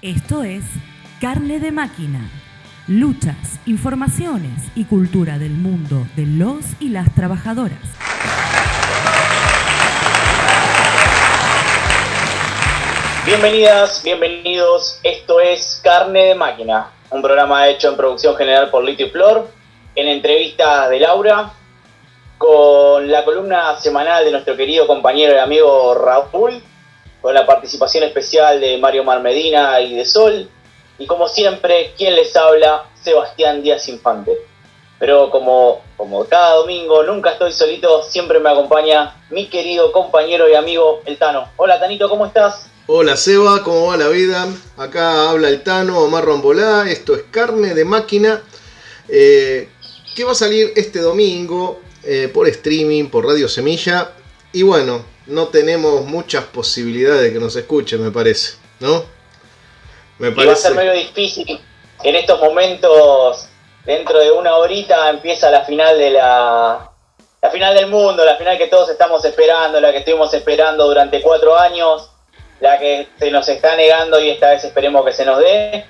Esto es Carne de Máquina. Luchas, informaciones y cultura del mundo de los y las trabajadoras. Bienvenidas, bienvenidos. Esto es Carne de Máquina, un programa hecho en producción general por Lito y Flor, en entrevistas de Laura, con la columna semanal de nuestro querido compañero y amigo Raúl, con la participación especial de Mario Marmedina y de Sol, y como siempre, quien les habla, Sebastián Díaz Infante. Pero como cada domingo, nunca estoy solito, siempre me acompaña mi querido compañero y amigo, el Tano. Hola Tanito, ¿cómo estás? Hola Seba, ¿cómo va la vida? Acá habla el Tano, Omar Rambolá, esto es Carne de Máquina, que va a salir este domingo por streaming, por Radio Semilla, y bueno, no tenemos muchas posibilidades de que nos escuchen, me parece, ¿no? Y va a ser medio difícil. En estos momentos, dentro de una horita, empieza la final de la final del mundo, la final que todos estamos esperando, la que estuvimos esperando durante 4 años, la que se nos está negando y esta vez esperemos que se nos dé.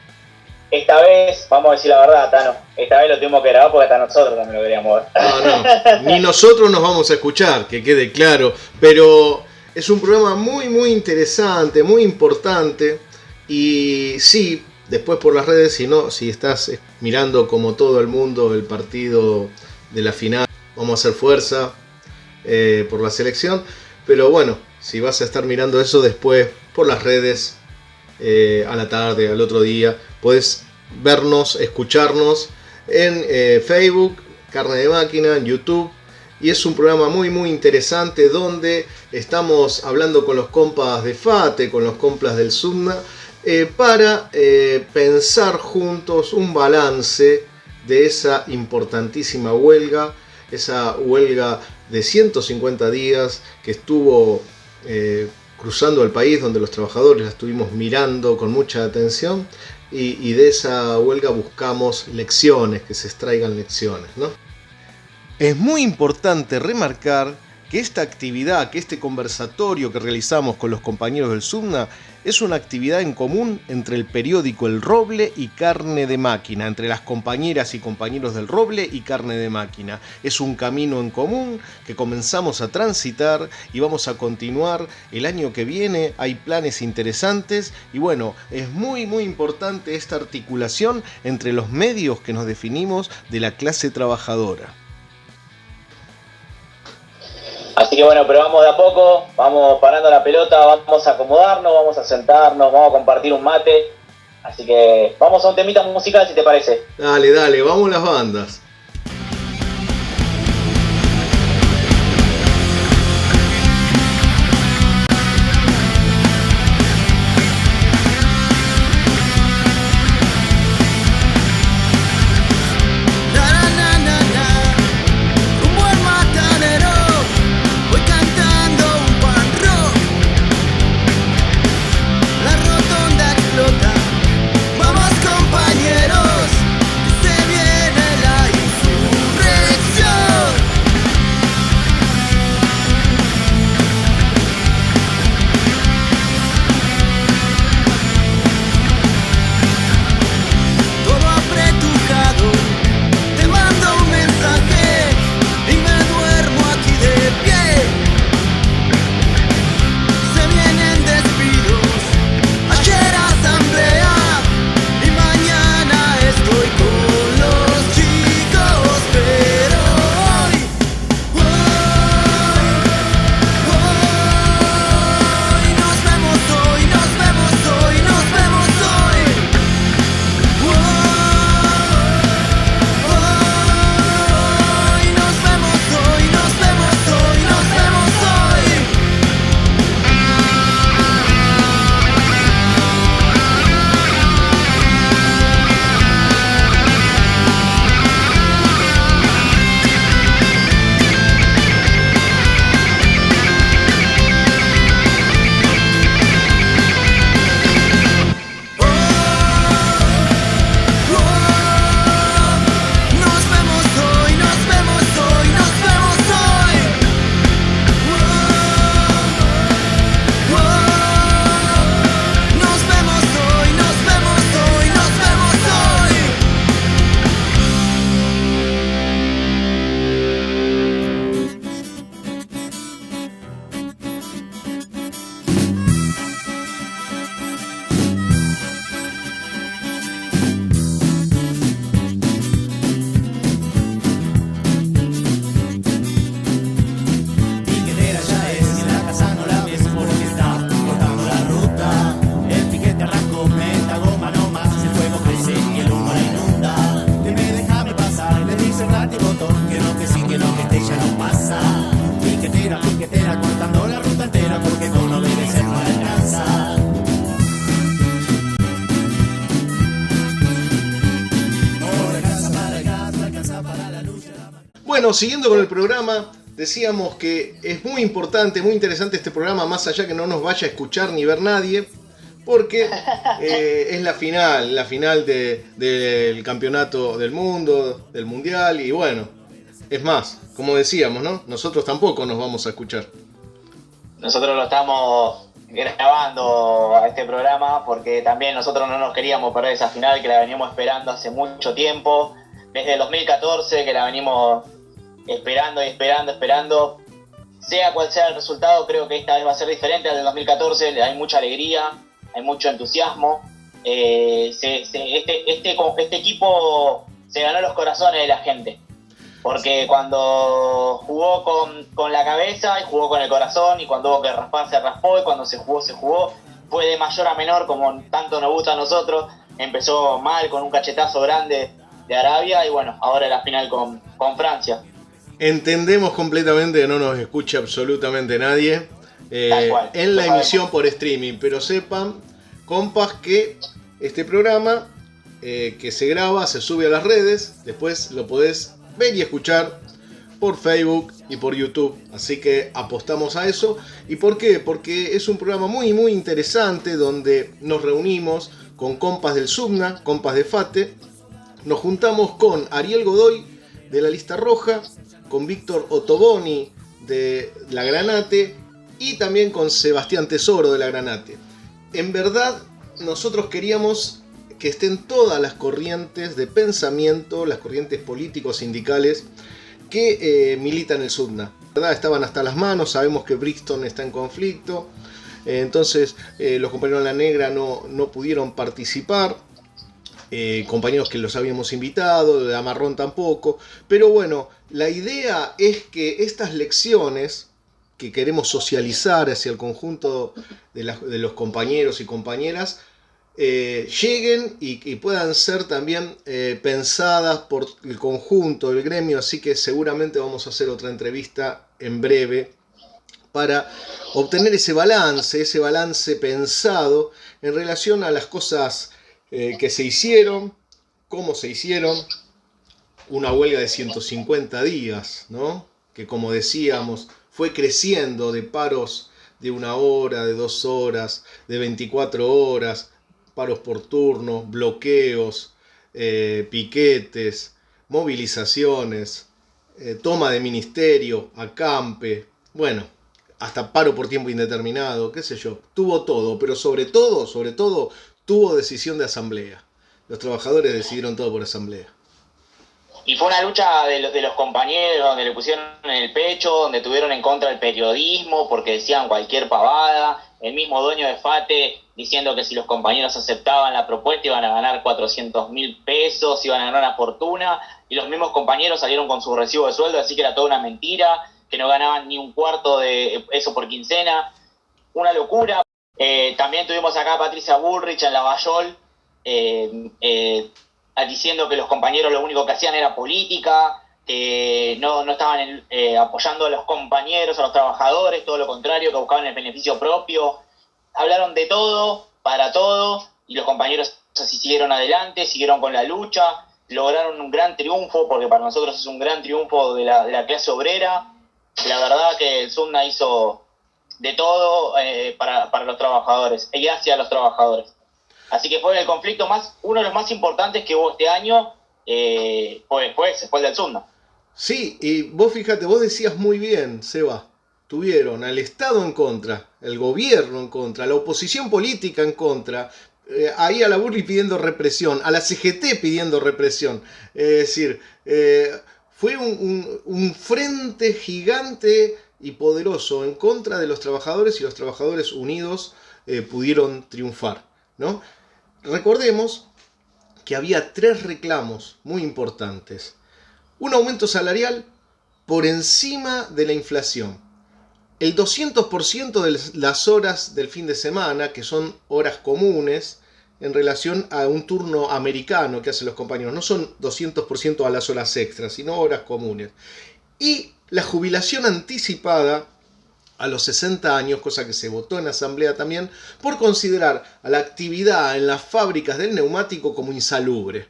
Esta vez, vamos a decir la verdad, Tano, esta vez lo tuvimos que grabar porque hasta nosotros también lo queríamos ver. No, ni nosotros nos vamos a escuchar, que quede claro, pero es un programa muy muy interesante, muy importante, y sí, después por las redes, si estás mirando como todo el mundo el partido de la final, vamos a hacer fuerza por la selección, pero bueno, si vas a estar mirando eso después por las redes, a la tarde, al otro día, puedes vernos, escucharnos en Facebook, Carne de Máquina, en YouTube. Y es un programa muy muy interesante donde estamos hablando con los compas de FATE, con los compas del SUNA, para pensar juntos un balance de esa importantísima huelga, esa huelga de 150 días que estuvo cruzando el país, donde los trabajadores la estuvimos mirando con mucha atención, y de esa huelga buscamos lecciones, que se extraigan lecciones, ¿no? Es muy importante remarcar que esta actividad, que este conversatorio que realizamos con los compañeros del SUNA es una actividad en común entre el periódico El Roble y Carne de Máquina, entre las compañeras y compañeros del Roble y Carne de Máquina. Es un camino en común que comenzamos a transitar y vamos a continuar el año que viene. Hay planes interesantes y bueno, es muy muy importante esta articulación entre los medios que nos definimos de la clase trabajadora. Así que bueno, pero vamos de a poco, vamos parando la pelota, vamos a acomodarnos, vamos a sentarnos, vamos a compartir un mate. Así que vamos a un temita musical si te parece. Dale, vamos las bandas. Vamos compañeros, que se viene el aire. bueno, siguiendo con el programa, decíamos que es muy importante, muy interesante este programa, más allá que no nos vaya a escuchar ni ver nadie, porque es la final del campeonato del mundo, del mundial, y bueno, es más, como decíamos, ¿no? Nosotros tampoco nos vamos a escuchar. Nosotros lo estamos grabando a este programa porque también nosotros no nos queríamos perder esa final que la veníamos esperando hace mucho tiempo, desde el 2014 que la venimos esperando. Sea cual sea el resultado, creo que esta vez va a ser diferente al del 2014, hay mucha alegría, hay mucho entusiasmo. Este equipo se ganó los corazones de la gente. Porque cuando jugó con la cabeza y jugó con el corazón, y cuando hubo que raspar se raspó, y cuando se jugó, fue de mayor a menor, como tanto nos gusta a nosotros. Empezó mal con un cachetazo grande de Arabia, y bueno, ahora la final con Francia. Entendemos completamente que no nos escucha absolutamente nadie en la emisión por streaming, pero sepan, compas, que este programa que se graba, se sube a las redes, después lo podés ver y escuchar por Facebook y por YouTube, así que apostamos a eso. ¿Y por qué? Porque es un programa muy muy interesante donde nos reunimos con compas del Subna, compas de FATE, nos juntamos con Ariel Godoy de la Lista Roja, con Víctor Ottoboni de la Granate y también con Sebastián Tesoro de la Granate. En verdad, nosotros queríamos que estén todas las corrientes de pensamiento, las corrientes políticos sindicales que militan el Subna. ¿Verdad? Estaban hasta las manos, sabemos que Brixton está en conflicto, entonces los compañeros de la Negra no pudieron participar, compañeros que los habíamos invitado, de Amarrón tampoco, pero bueno, la idea es que estas lecciones que queremos socializar hacia el conjunto de los compañeros y compañeras lleguen y puedan ser también pensadas por el conjunto del gremio, así que seguramente vamos a hacer otra entrevista en breve para obtener ese balance pensado en relación a las cosas que se hicieron, cómo se hicieron, una huelga de 150 días, ¿no? Que como decíamos fue creciendo de paros de 1 hora, de 2 horas, de 24 horas, paros por turno, bloqueos, piquetes, movilizaciones, toma de ministerio, acampe, bueno, hasta paro por tiempo indeterminado, qué sé yo, tuvo todo, pero sobre todo, tuvo decisión de asamblea. Los trabajadores decidieron todo por asamblea. Y fue una lucha de los compañeros, donde le pusieron en el pecho, donde tuvieron en contra el periodismo, porque decían cualquier pavada. El mismo dueño de FATE diciendo que si los compañeros aceptaban la propuesta iban a ganar 400.000 pesos, iban a ganar una fortuna, y los mismos compañeros salieron con su recibo de sueldo, así que era toda una mentira, que no ganaban ni un cuarto de eso por quincena. Una locura. También tuvimos acá a Patricia Bullrich en Lavallol, diciendo que los compañeros lo único que hacían era política, que no estaban apoyando a los compañeros, a los trabajadores, todo lo contrario, que buscaban el beneficio propio. Hablaron de todo, para todo, y los compañeros así siguieron adelante, siguieron con la lucha, lograron un gran triunfo, porque para nosotros es un gran triunfo de la clase obrera. La verdad que el Subna hizo de todo para los trabajadores y hacia los trabajadores. Así que fue el conflicto uno de los más importantes que hubo este año, fue el del Subna. Sí, y vos fíjate, vos decías muy bien, Seba, tuvieron al Estado en contra, el gobierno en contra, la oposición política en contra, ahí a la Burri pidiendo represión, a la CGT pidiendo represión, es decir, fue un frente gigante y poderoso en contra de los trabajadores, y los trabajadores unidos pudieron triunfar, ¿no? Recordemos que había 3 reclamos muy importantes. Un aumento salarial por encima de la inflación. El 200% de las horas del fin de semana, que son horas comunes, en relación a un turno americano que hacen los compañeros. No son 200% a las horas extras, sino horas comunes. Y la jubilación anticipada a los 60 años, cosa que se votó en asamblea también, por considerar a la actividad en las fábricas del neumático como insalubre.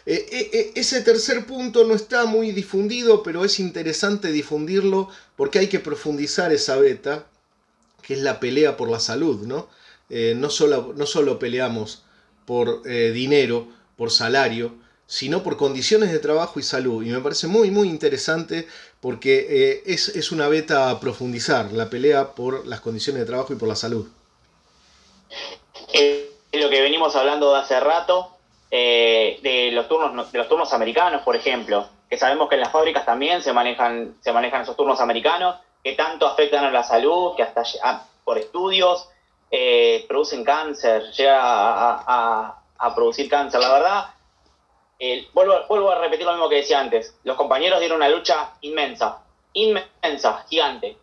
Ese tercer punto no está muy difundido, pero es interesante difundirlo porque hay que profundizar esa beta, que es la pelea por la salud, ¿no? No solo peleamos por dinero, por salario, sino por condiciones de trabajo y salud. Y me parece muy, muy interesante porque es una beta a profundizar, la pelea por las condiciones de trabajo y por la salud. Es lo que venimos hablando de hace rato, de los turnos americanos, por ejemplo, que sabemos que en las fábricas también se manejan esos turnos americanos, que tanto afectan a la salud, que hasta por estudios producen cáncer, llega a producir cáncer. La verdad, vuelvo a repetir lo mismo que decía antes, los compañeros dieron una lucha inmensa, gigante,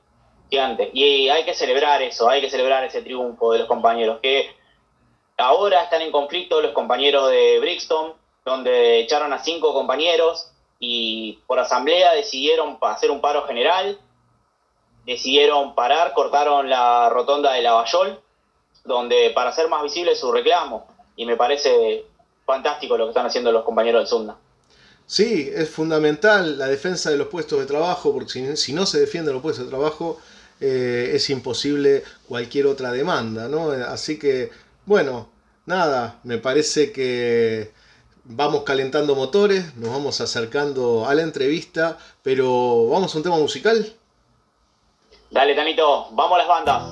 y hay que celebrar eso, hay que celebrar ese triunfo de los compañeros, que ahora están en conflicto los compañeros de Brixton, donde echaron a 5 compañeros y por asamblea decidieron hacer un paro general, decidieron parar, cortaron la rotonda de Lavallol, donde para hacer más visible su reclamo, y me parece fantástico lo que están haciendo los compañeros del Sunda. Sí, es fundamental la defensa de los puestos de trabajo, porque si no se defienden los puestos de trabajo, es imposible cualquier otra demanda, ¿no? Así que, bueno, nada, me parece que vamos calentando motores, nos vamos acercando a la entrevista, pero ¿vamos a un tema musical? Dale, Tanito, vamos a las bandas.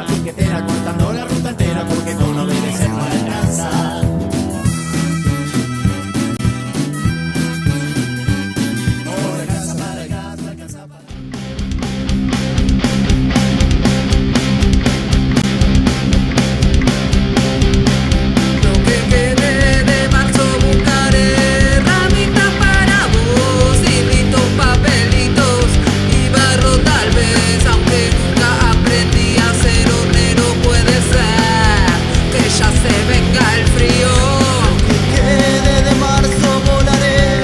Piquetera, cortando la ruta entera porque tú no obedecer no le alcanza. No le alcanza para el gas, no alcanza para... Lo que quede de marzo buscaré ramitas para vos, libritos, papelitos y barro tal vez, aunque nunca aprendí a ser hornero, puede ser que ya se venga el frío. Quede de marzo volaré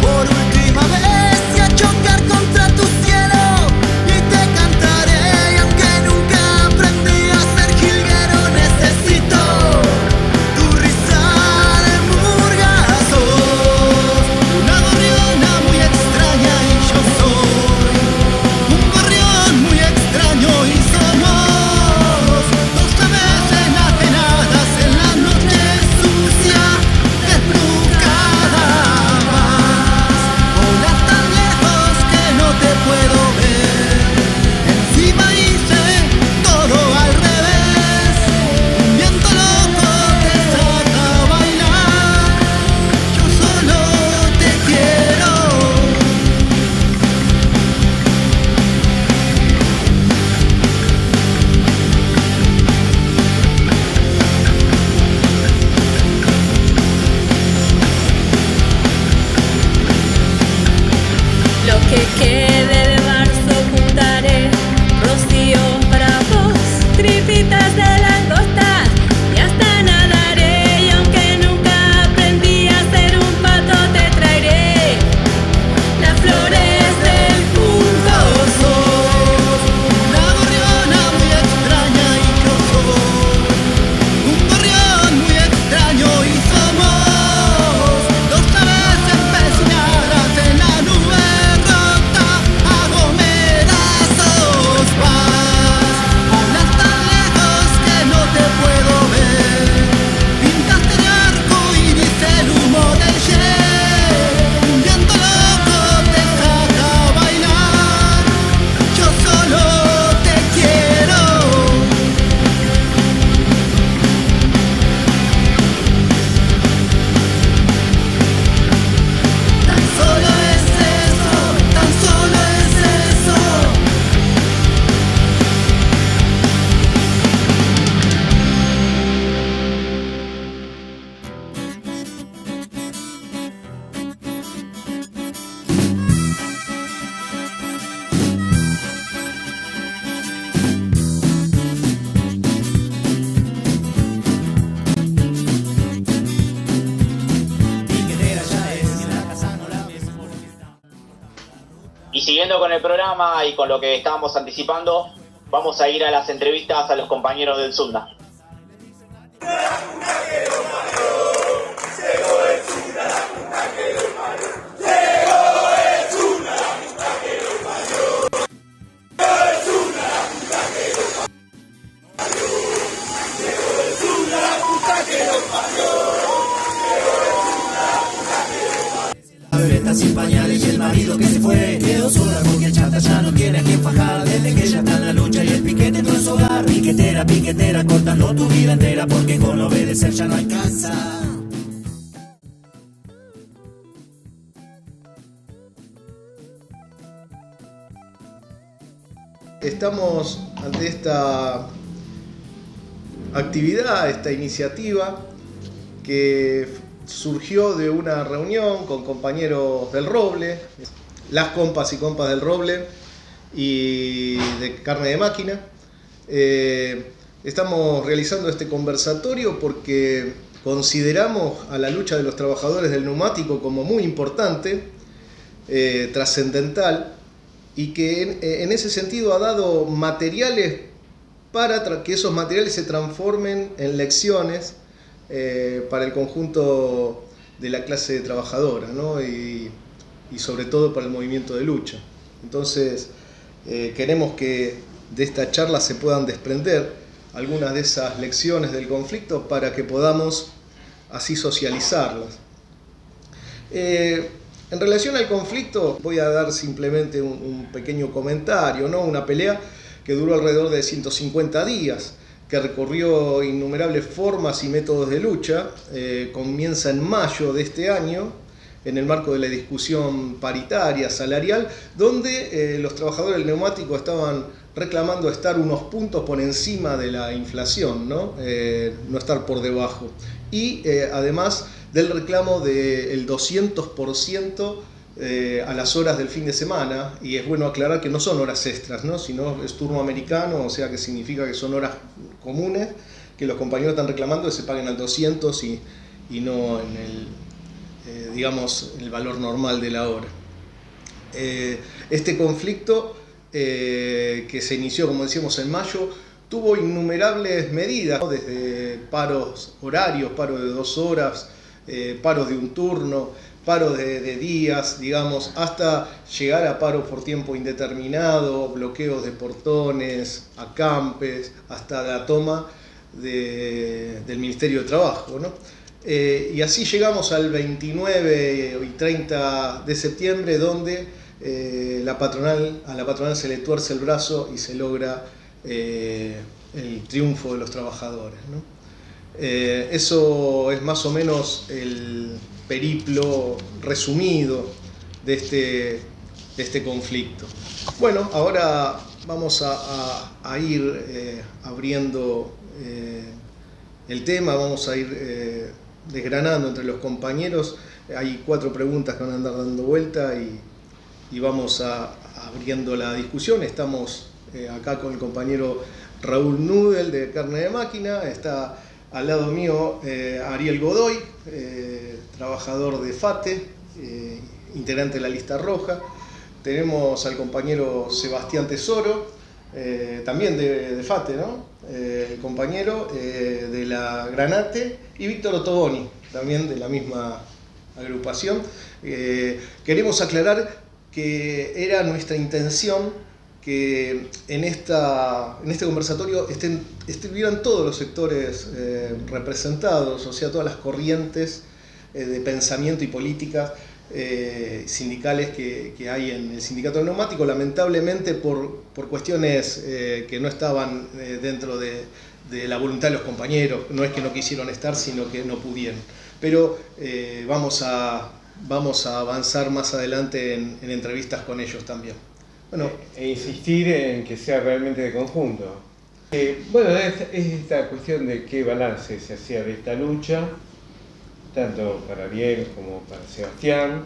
por última vez y a chocar contra tu cielo y te cantaré, y aunque nunca aprendí a ser jilguero necesito tu risa de murgazo, una gorriona muy extraña y yo soy un gorrión muy extraño y somos 12 veces enajenadas en la noche sucia, desnudas. siguiendo con el programa y con lo que estábamos anticipando, vamos a ir a las entrevistas a los compañeros del Zunda. La bebeta sin pañales y el marido que se fue. Quedó sola porque el chata ya no tiene a quien fajar. Desde que ella está en la lucha y el piquete entró en su hogar. Piquetera, piquetera, cortando tu vida entera, porque con obedecer ya no alcanza. Estamos ante esta actividad, esta iniciativa que surgió de una reunión con compañeros del Roble, las compas y compas del Roble y de Carne de Máquina. Estamos realizando este conversatorio porque consideramos a la lucha de los trabajadores del neumático como muy importante, trascendental, y que en ese sentido ha dado materiales para que esos materiales se transformen en lecciones para el conjunto de la clase trabajadora, ¿no? y sobre todo para el movimiento de lucha. Entonces queremos que de esta charla se puedan desprender algunas de esas lecciones del conflicto para que podamos así socializarlas. En relación al conflicto, voy a dar simplemente un pequeño comentario, ¿no? Una pelea que duró alrededor de 150 días, que recorrió innumerables formas y métodos de lucha. Comienza en mayo de este año, en el marco de la discusión paritaria salarial, donde los trabajadores del neumático estaban reclamando estar unos puntos por encima de la inflación, no estar por debajo. Y además del reclamo del 200% a las horas del fin de semana, y es bueno aclarar que no son horas extras, ¿no? Sino es turno americano, o sea que significa que son horas comunes, que los compañeros están reclamando que se paguen al 200 y no en el, digamos, el valor normal de la hora. Este conflicto que se inició, como decíamos, en mayo, tuvo innumerables medidas, ¿no? Desde paros horarios, paros de 2 horas, paros de un turno, paros de días, digamos, hasta llegar a paros por tiempo indeterminado, bloqueos de portones, acampes, hasta la toma del Ministerio de Trabajo, ¿no? Y así llegamos al 29 y 30 de septiembre, donde a la patronal se le tuerce el brazo y se logra el triunfo de los trabajadores, ¿no? Eso es más o menos el periplo resumido de este conflicto. Bueno, ahora vamos a ir abriendo el tema, vamos a ir desgranando entre los compañeros. Hay 4 preguntas que van a andar dando vuelta y vamos abriendo la discusión. Estamos acá con el compañero Raúl Nudel de Carne de Máquina, está al lado mío Ariel Godoy, trabajador de FATE, integrante de la lista roja. Tenemos al compañero Sebastián Tesoro, también de FATE, ¿no? El compañero de la Granate, y Víctor Ottoboni, también de la misma agrupación. Queremos aclarar que era nuestra intención que en este conversatorio estuvieran todos los sectores representados, o sea, todas las corrientes de pensamiento y políticas sindicales que hay en el sindicato del neumático. Lamentablemente por cuestiones que no estaban dentro de la voluntad de los compañeros, no es que no quisieron estar, sino que no pudieron. Pero vamos a avanzar más adelante en entrevistas con ellos también. Bueno, e insistir en que sea realmente de conjunto. Bueno, es esta cuestión de qué balance se hacía de esta lucha, tanto para Ariel como para Sebastián.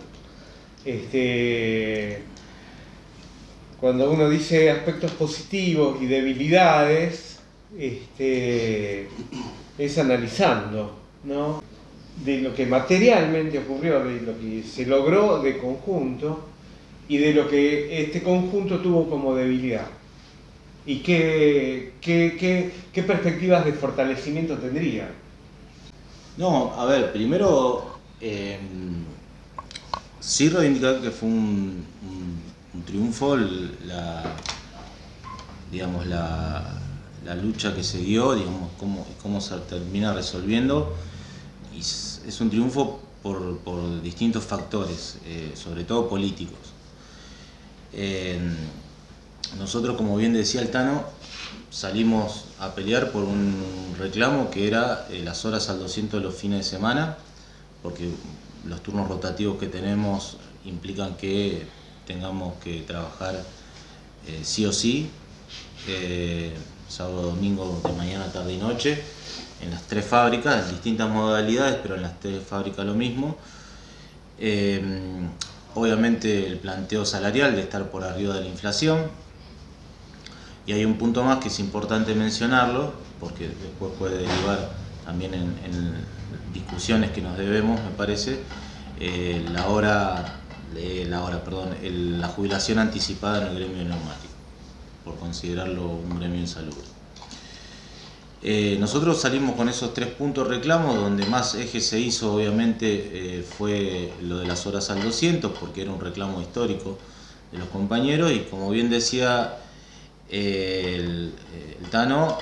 Cuando uno dice aspectos positivos y debilidades, es analizando, ¿no?, de lo que materialmente ocurrió, de lo que se logró de conjunto, y de lo que este conjunto tuvo como debilidad. ¿Y qué perspectivas de fortalecimiento tendría? No, a ver, primero sí reivindicar que fue un triunfo la lucha que se dio, digamos, cómo se termina resolviendo, y es un triunfo por distintos factores, sobre todo políticos. Nosotros, como bien decía el Tano, salimos a pelear por un reclamo que era las horas al 200 de los fines de semana, porque los turnos rotativos que tenemos implican que tengamos que trabajar sí o sí, sábado, domingo, de mañana, tarde y noche, en las 3 fábricas, en distintas modalidades, pero en las 3 fábricas lo mismo. Obviamente el planteo salarial de estar por arriba de la inflación. Y hay un punto más que es importante mencionarlo, porque después puede derivar también en discusiones que nos debemos, me parece, la jubilación anticipada en el gremio neumático, por considerarlo un gremio insalubre. Nosotros salimos con esos 3 puntos reclamos, donde más eje se hizo obviamente fue lo de las horas al 200, porque era un reclamo histórico de los compañeros, y como bien decía el Tano,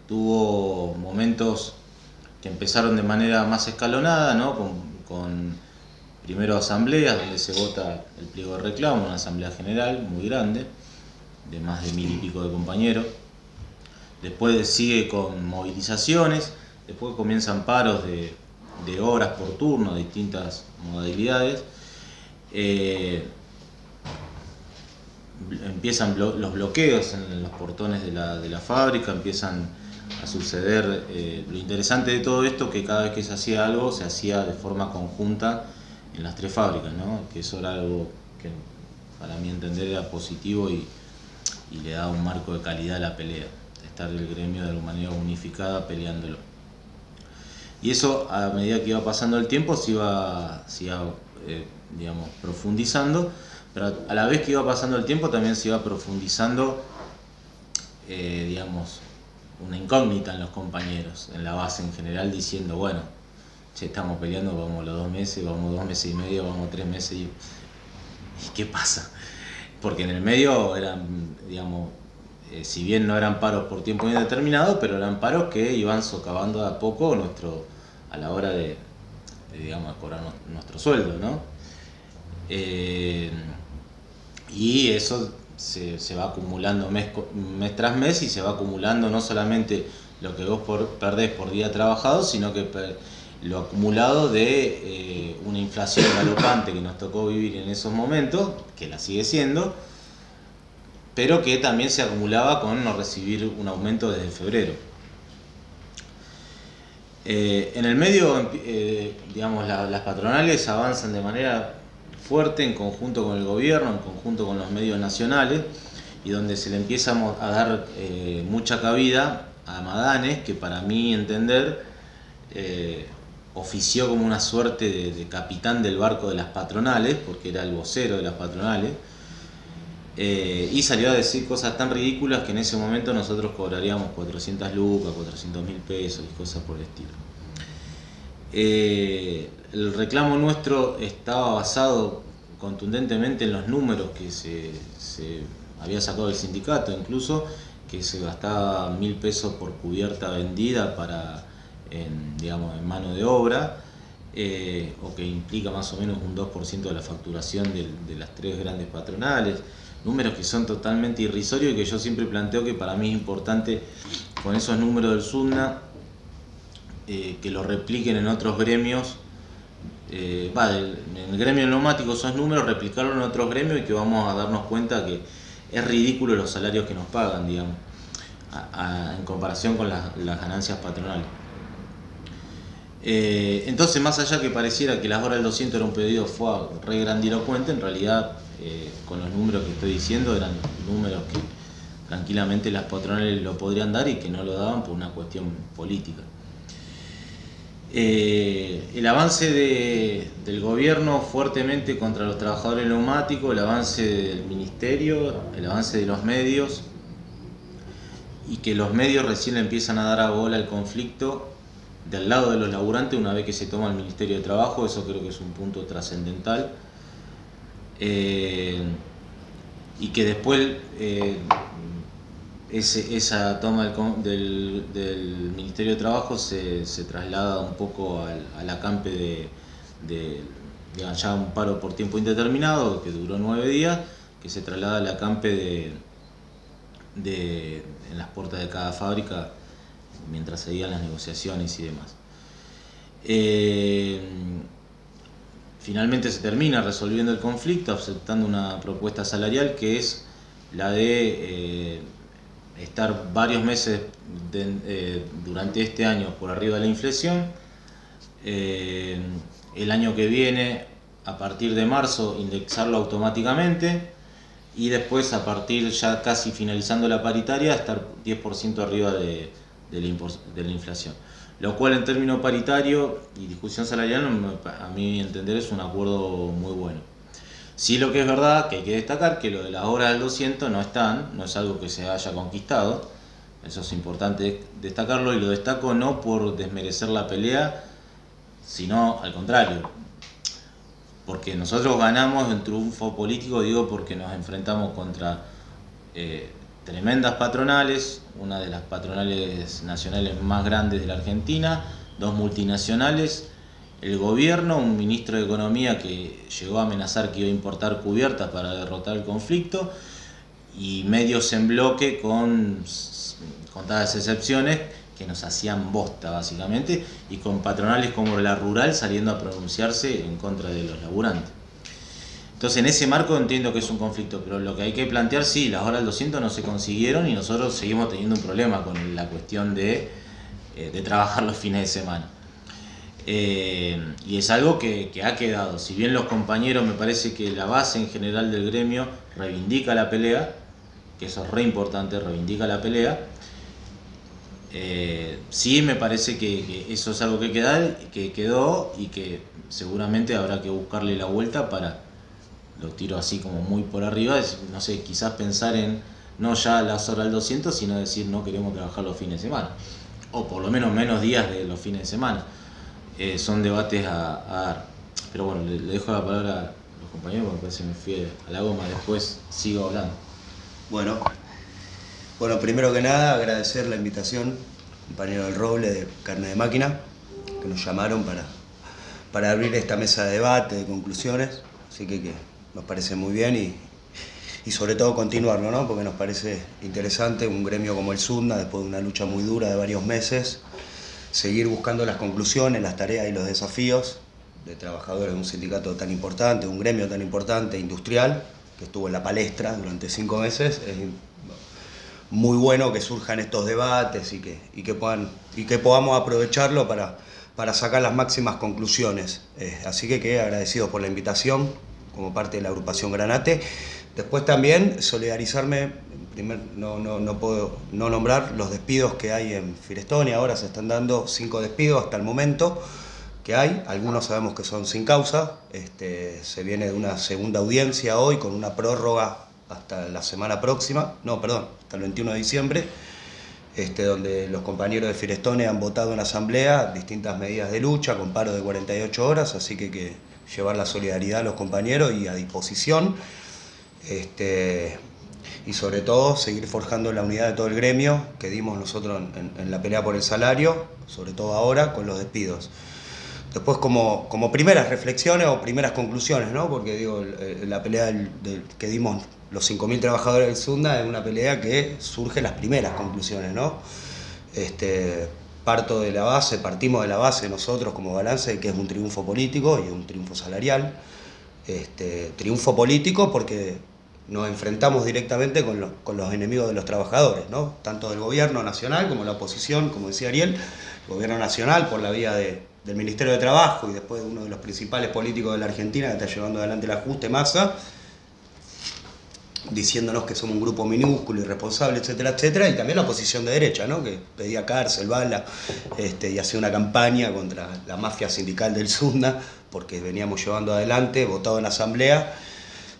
tuvo momentos que empezaron de manera más escalonada, ¿no? con primero asambleas donde se vota el pliego de reclamo, una asamblea general muy grande, de más de 1000 y pico de compañeros. Después sigue con movilizaciones, después comienzan paros de horas por turno, de distintas modalidades. Empiezan los bloqueos en los portones de la fábrica, empiezan a suceder. Lo interesante de todo esto, que cada vez que se hacía algo, se hacía de forma conjunta en las 3 fábricas, ¿no? Que eso era algo que para mi entender era positivo y le daba un marco de calidad a la pelea, estar el gremio de alguna manera unificada peleándolo. Y eso, a medida que iba pasando el tiempo, se iba digamos, profundizando, pero a la vez que iba pasando el tiempo también se iba profundizando, digamos, una incógnita en los compañeros, en la base en general, diciendo, bueno, che, estamos peleando, vamos los 2 meses, vamos 2 meses y medio, vamos 3 meses, ¿y qué pasa? Porque en el medio eran, digamos, si bien no eran paros por tiempo indeterminado, pero eran paros que iban socavando de a poco a la hora de digamos, cobrar nuestro sueldo, ¿no? Y eso se va acumulando mes tras mes, y se va acumulando no solamente lo que vos perdés por día trabajado, sino que lo acumulado de una inflación galopante que nos tocó vivir en esos momentos, que la sigue siendo, pero que también se acumulaba con no recibir un aumento desde febrero. En el medio, digamos, las patronales avanzan de manera fuerte en conjunto con el gobierno, en conjunto con los medios nacionales, y donde se le empieza a dar mucha cabida a Madanes, que para mi entender ofició como una suerte de capitán del barco de las patronales, porque era el vocero de las patronales, y salió a decir cosas tan ridículas que en ese momento nosotros cobraríamos 400 lucas, 400.000 pesos y cosas por el estilo. El reclamo nuestro estaba basado contundentemente en los números que se había sacado el sindicato, incluso que se gastaba 1.000 pesos por cubierta vendida digamos, en mano de obra, o que implica más o menos un 2% de la facturación de las 3 grandes patronales, números que son totalmente irrisorios y que yo siempre planteo que para mí es importante con esos números del SUNA que lo repliquen en otros gremios, en el gremio neumático esos números, replicarlo en otros gremios, y que vamos a darnos cuenta que es ridículo los salarios que nos pagan, digamos, en comparación con las ganancias patronales. Entonces, más allá que pareciera que las horas del 200 era un pedido re grandilocuente, en realidad con los números que estoy diciendo eran números que tranquilamente las patronales lo podrían dar y que no lo daban por una cuestión política. El avance del gobierno fuertemente contra los trabajadores neumáticos, el avance del ministerio, el avance de los medios, y que los medios recién le empiezan a dar a bola al conflicto del lado de los laburantes una vez que se toma el Ministerio de Trabajo. Eso creo que es un punto trascendental. Y que después esa toma del Ministerio de Trabajo se traslada un poco al acampe de ya un paro por tiempo indeterminado que duró 9 días, que se traslada al acampe en las puertas de cada fábrica mientras seguían las negociaciones y demás. Finalmente se termina resolviendo el conflicto, aceptando una propuesta salarial que es la de estar varios meses durante este año por arriba de la inflación. El año que viene, a partir de marzo, indexarlo automáticamente, y después, a partir ya casi finalizando la paritaria, estar 10% arriba de la inflación. Lo cual, en términos paritarios y discusión salarial, a mi entender, es un acuerdo muy bueno. Sí, lo que es verdad, que hay que destacar, que lo de las horas del 200 no es algo que se haya conquistado. Eso es importante destacarlo, y lo destaco no por desmerecer la pelea, sino al contrario. Porque nosotros ganamos un triunfo político, digo, porque nos enfrentamos contra tremendas patronales, una de las patronales nacionales más grandes de la Argentina, 2 multinacionales, el gobierno, un ministro de Economía que llegó a amenazar que iba a importar cubiertas para derrotar el conflicto, y medios en bloque con contadas excepciones que nos hacían bosta básicamente, y con patronales como la Rural saliendo a pronunciarse en contra de los laburantes. Entonces, en ese marco entiendo que es un conflicto, pero lo que hay que plantear, sí, las horas del 200 no se consiguieron, y nosotros seguimos teniendo un problema con la cuestión de trabajar los fines de semana. Y es algo que ha quedado. Si bien los compañeros, me parece que la base en general del gremio reivindica la pelea, que eso es re importante, reivindica la pelea, sí me parece que eso es algo que quedó, y que seguramente habrá que buscarle la vuelta para, lo tiro así como muy por arriba, no sé, quizás pensar en no ya las horas del 200, sino decir no queremos trabajar los fines de semana, o por lo menos días de los fines de semana. Son debates a dar. Pero bueno, le dejo la palabra a los compañeros porque se me fui a la goma, después sigo hablando. Bueno, primero que nada agradecer la invitación, compañero del Roble de Carne de Máquina, que nos llamaron para abrir esta mesa de debate, de conclusiones, así que nos parece muy bien, y sobre todo continuarlo, ¿no? Porque nos parece interesante un gremio como el SUNDA, después de una lucha muy dura de varios meses, seguir buscando las conclusiones, las tareas y los desafíos de trabajadores de un sindicato tan importante, un gremio tan importante, industrial, que estuvo en la palestra durante 5 meses. Es muy bueno que surjan estos debates y que podamos aprovecharlo para sacar las máximas conclusiones. Así que agradecido por la invitación como parte de la agrupación Granate. Después también solidarizarme, no puedo no nombrar los despidos que hay en Firestone. Ahora se están dando 5 despidos hasta el momento que hay, algunos sabemos que son sin causa. Se viene de una segunda audiencia hoy con una prórroga hasta la semana próxima, hasta el 21 de diciembre, donde los compañeros de Firestone han votado en asamblea distintas medidas de lucha con paro de 48 horas, así que llevar la solidaridad a los compañeros y a disposición, y sobre todo seguir forjando la unidad de todo el gremio que dimos nosotros en la pelea por el salario, sobre todo ahora con los despidos. Después como primeras reflexiones o primeras conclusiones, ¿no? Porque digo, la pelea que dimos los 5.000 trabajadores del SUNDA es una pelea que surge las primeras conclusiones, ¿no? Partimos de la base nosotros como balance, que es un triunfo político y un triunfo salarial. Triunfo político porque nos enfrentamos directamente con los enemigos de los trabajadores, ¿no? Tanto del gobierno nacional como la oposición, como decía Ariel, el gobierno nacional por la vía del Ministerio de Trabajo y después de uno de los principales políticos de la Argentina que está llevando adelante el ajuste, Massa, diciéndonos que somos un grupo minúsculo, irresponsable, etcétera, etcétera, y también la oposición de derecha, ¿no? Que pedía cárcel, bala, y hacía una campaña contra la mafia sindical del SUNA, porque veníamos llevando adelante, votado en asamblea,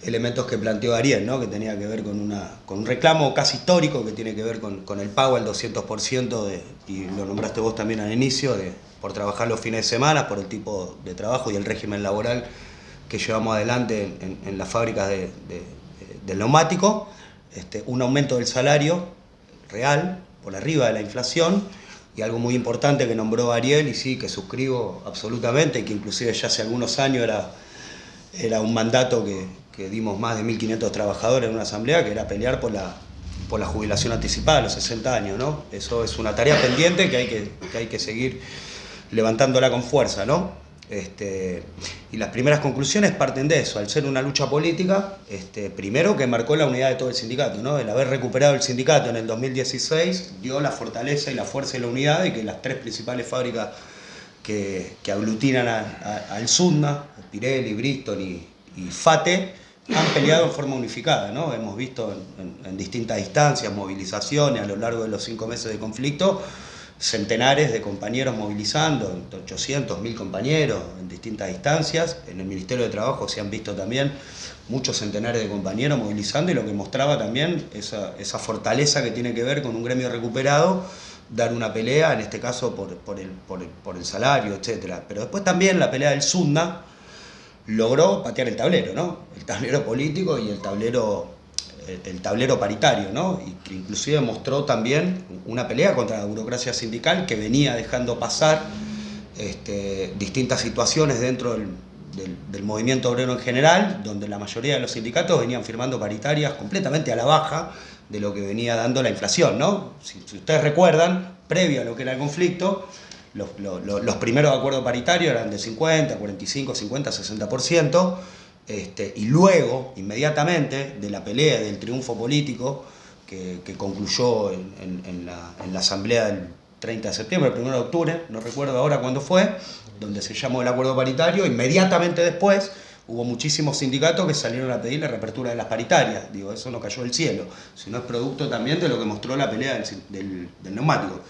elementos que planteó Ariel, ¿no? Que tenía que ver con un reclamo casi histórico, que tiene que ver con el pago al 200%, y lo nombraste vos también al inicio, por trabajar los fines de semana, por el tipo de trabajo y el régimen laboral que llevamos adelante en las fábricas del neumático, un aumento del salario real por arriba de la inflación, y algo muy importante que nombró Ariel, y sí, que suscribo absolutamente, y que inclusive ya hace algunos años era un mandato que dimos más de 1.500 trabajadores en una asamblea, que era pelear por la jubilación anticipada a los 60 años, ¿no? Eso es una tarea pendiente que hay que seguir levantándola con fuerza, ¿no? Y las primeras conclusiones parten de eso, al ser una lucha política, primero que marcó la unidad de todo el sindicato, ¿no? El haber recuperado el sindicato en el 2016 dio la fortaleza y la fuerza y la unidad de que las tres principales fábricas que aglutinan al SUNA, Pirelli, Bristol y FATE, han peleado en forma unificada, ¿no? Hemos visto en distintas instancias, movilizaciones a lo largo de los 5 meses de conflicto, centenares de compañeros movilizando, entre 800, 1000 compañeros en distintas instancias. En el Ministerio de Trabajo se han visto también muchos centenares de compañeros movilizando, y lo que mostraba también esa fortaleza que tiene que ver con un gremio recuperado, dar una pelea, en este caso por el salario, etc. Pero después también la pelea del SUNA logró patear el tablero, ¿no? El tablero político y el tablero paritario, ¿no? Y que inclusive mostró también una pelea contra la burocracia sindical, que venía dejando pasar distintas situaciones dentro del movimiento obrero en general, donde la mayoría de los sindicatos venían firmando paritarias completamente a la baja de lo que venía dando la inflación, ¿no? Si ustedes recuerdan, previo a lo que era el conflicto, los primeros acuerdos paritarios eran de 50, 45, 50, 60%, y luego, inmediatamente, de la pelea, del triunfo político que concluyó en la asamblea del 30 de septiembre, el 1 de octubre, no recuerdo ahora cuándo fue, donde se llamó el acuerdo paritario, inmediatamente después hubo muchísimos sindicatos que salieron a pedir la reapertura de las paritarias. Digo, eso no cayó del cielo, sino es producto también de lo que mostró la pelea del neumático.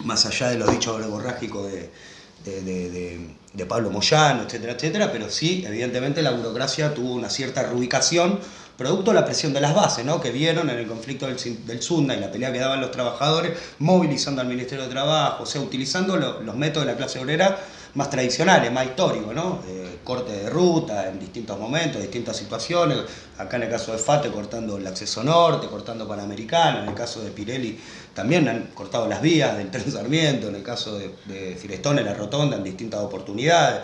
Más allá de los dichos verborrágicos de Pablo Moyano, etcétera, etcétera, pero sí, evidentemente la burocracia tuvo una cierta reubicación, producto de la presión de las bases, ¿no? Que vieron en el conflicto del SUNA y la pelea que daban los trabajadores, movilizando al Ministerio de Trabajo, o sea, utilizando los métodos de la clase obrera más tradicionales, más históricos, ¿no? Corte de ruta en distintos momentos, distintas situaciones. Acá en el caso de FATE cortando el acceso norte, cortando Panamericano. En el caso de Pirelli también han cortado las vías del tren Sarmiento. En el caso de Firestone, la rotonda, en distintas oportunidades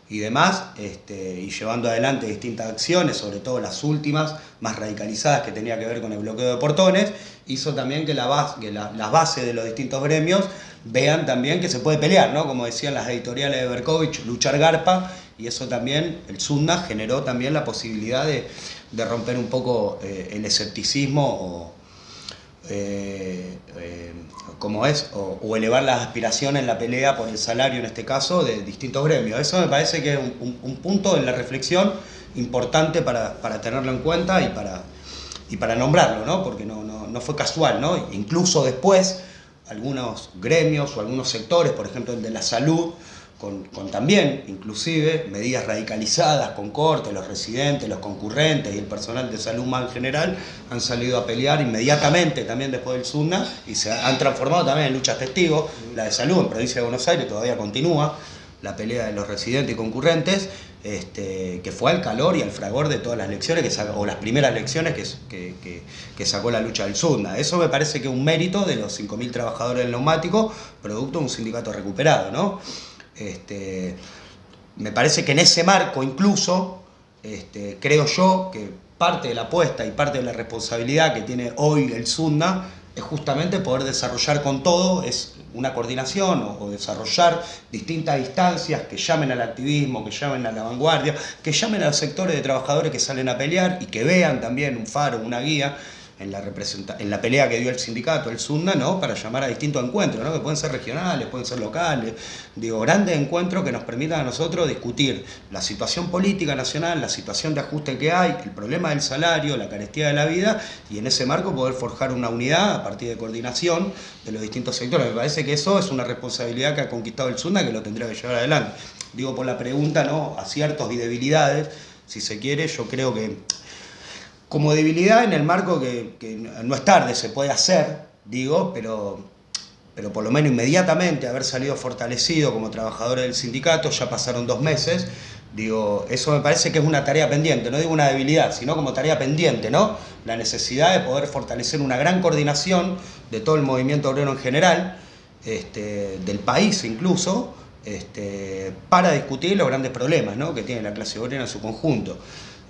y demás, y llevando adelante distintas acciones, sobre todo las últimas, más radicalizadas, que tenía que ver con el bloqueo de portones, hizo también que las bases de los distintos gremios vean también que se puede pelear, ¿no? Como decían las editoriales de Berkovich, luchar garpa, y eso también, el SUNA generó también la posibilidad de romper un poco el escepticismo o elevar las aspiraciones en la pelea por el salario, en este caso, de distintos gremios. Eso me parece que es un punto en la reflexión importante para tenerlo en cuenta y para nombrarlo, ¿no? Porque no fue casual, ¿no? Incluso después, algunos gremios o algunos sectores, por ejemplo el de la salud, con también, inclusive, medidas radicalizadas, con cortes, los residentes, los concurrentes y el personal de salud más en general, han salido a pelear inmediatamente también después del SUNA, y se han transformado también en luchas testigos. La de salud en provincia de Buenos Aires todavía continúa, la pelea de los residentes y concurrentes, que fue al calor y al fragor de todas las lecciones o las primeras lecciones que sacó la lucha del SUNA. Eso me parece que es un mérito de los 5.000 trabajadores del neumático, producto de un sindicato recuperado, ¿no? Me parece que en ese marco incluso, creo yo que parte de la apuesta y parte de la responsabilidad que tiene hoy el SUNA es justamente poder desarrollar con todo, es una coordinación o desarrollar distintas instancias que llamen al activismo, que llamen a la vanguardia, que llamen a los sectores de trabajadores que salen a pelear y que vean también un faro, una guía en la pelea que dio el sindicato, el SUNDA, ¿no? Para llamar a distintos encuentros, ¿no? Que pueden ser regionales, pueden ser locales, digo, grandes encuentros que nos permitan a nosotros discutir la situación política nacional, la situación de ajuste que hay, el problema del salario, la carestía de la vida, y en ese marco poder forjar una unidad a partir de coordinación de los distintos sectores. Me parece que eso es una responsabilidad que ha conquistado el SUNDA, que lo tendría que llevar adelante. Digo, por la pregunta, ¿no? Aciertos y debilidades, si se quiere, yo creo que como debilidad en el marco que no es tarde, se puede hacer, digo, pero por lo menos inmediatamente haber salido fortalecido como trabajadores del sindicato, ya pasaron 2 meses, digo, eso me parece que es una tarea pendiente, no digo una debilidad, sino como tarea pendiente, ¿no? La necesidad de poder fortalecer una gran coordinación de todo el movimiento obrero en general, del país incluso, para discutir los grandes problemas, ¿no? Que tiene la clase obrera en su conjunto.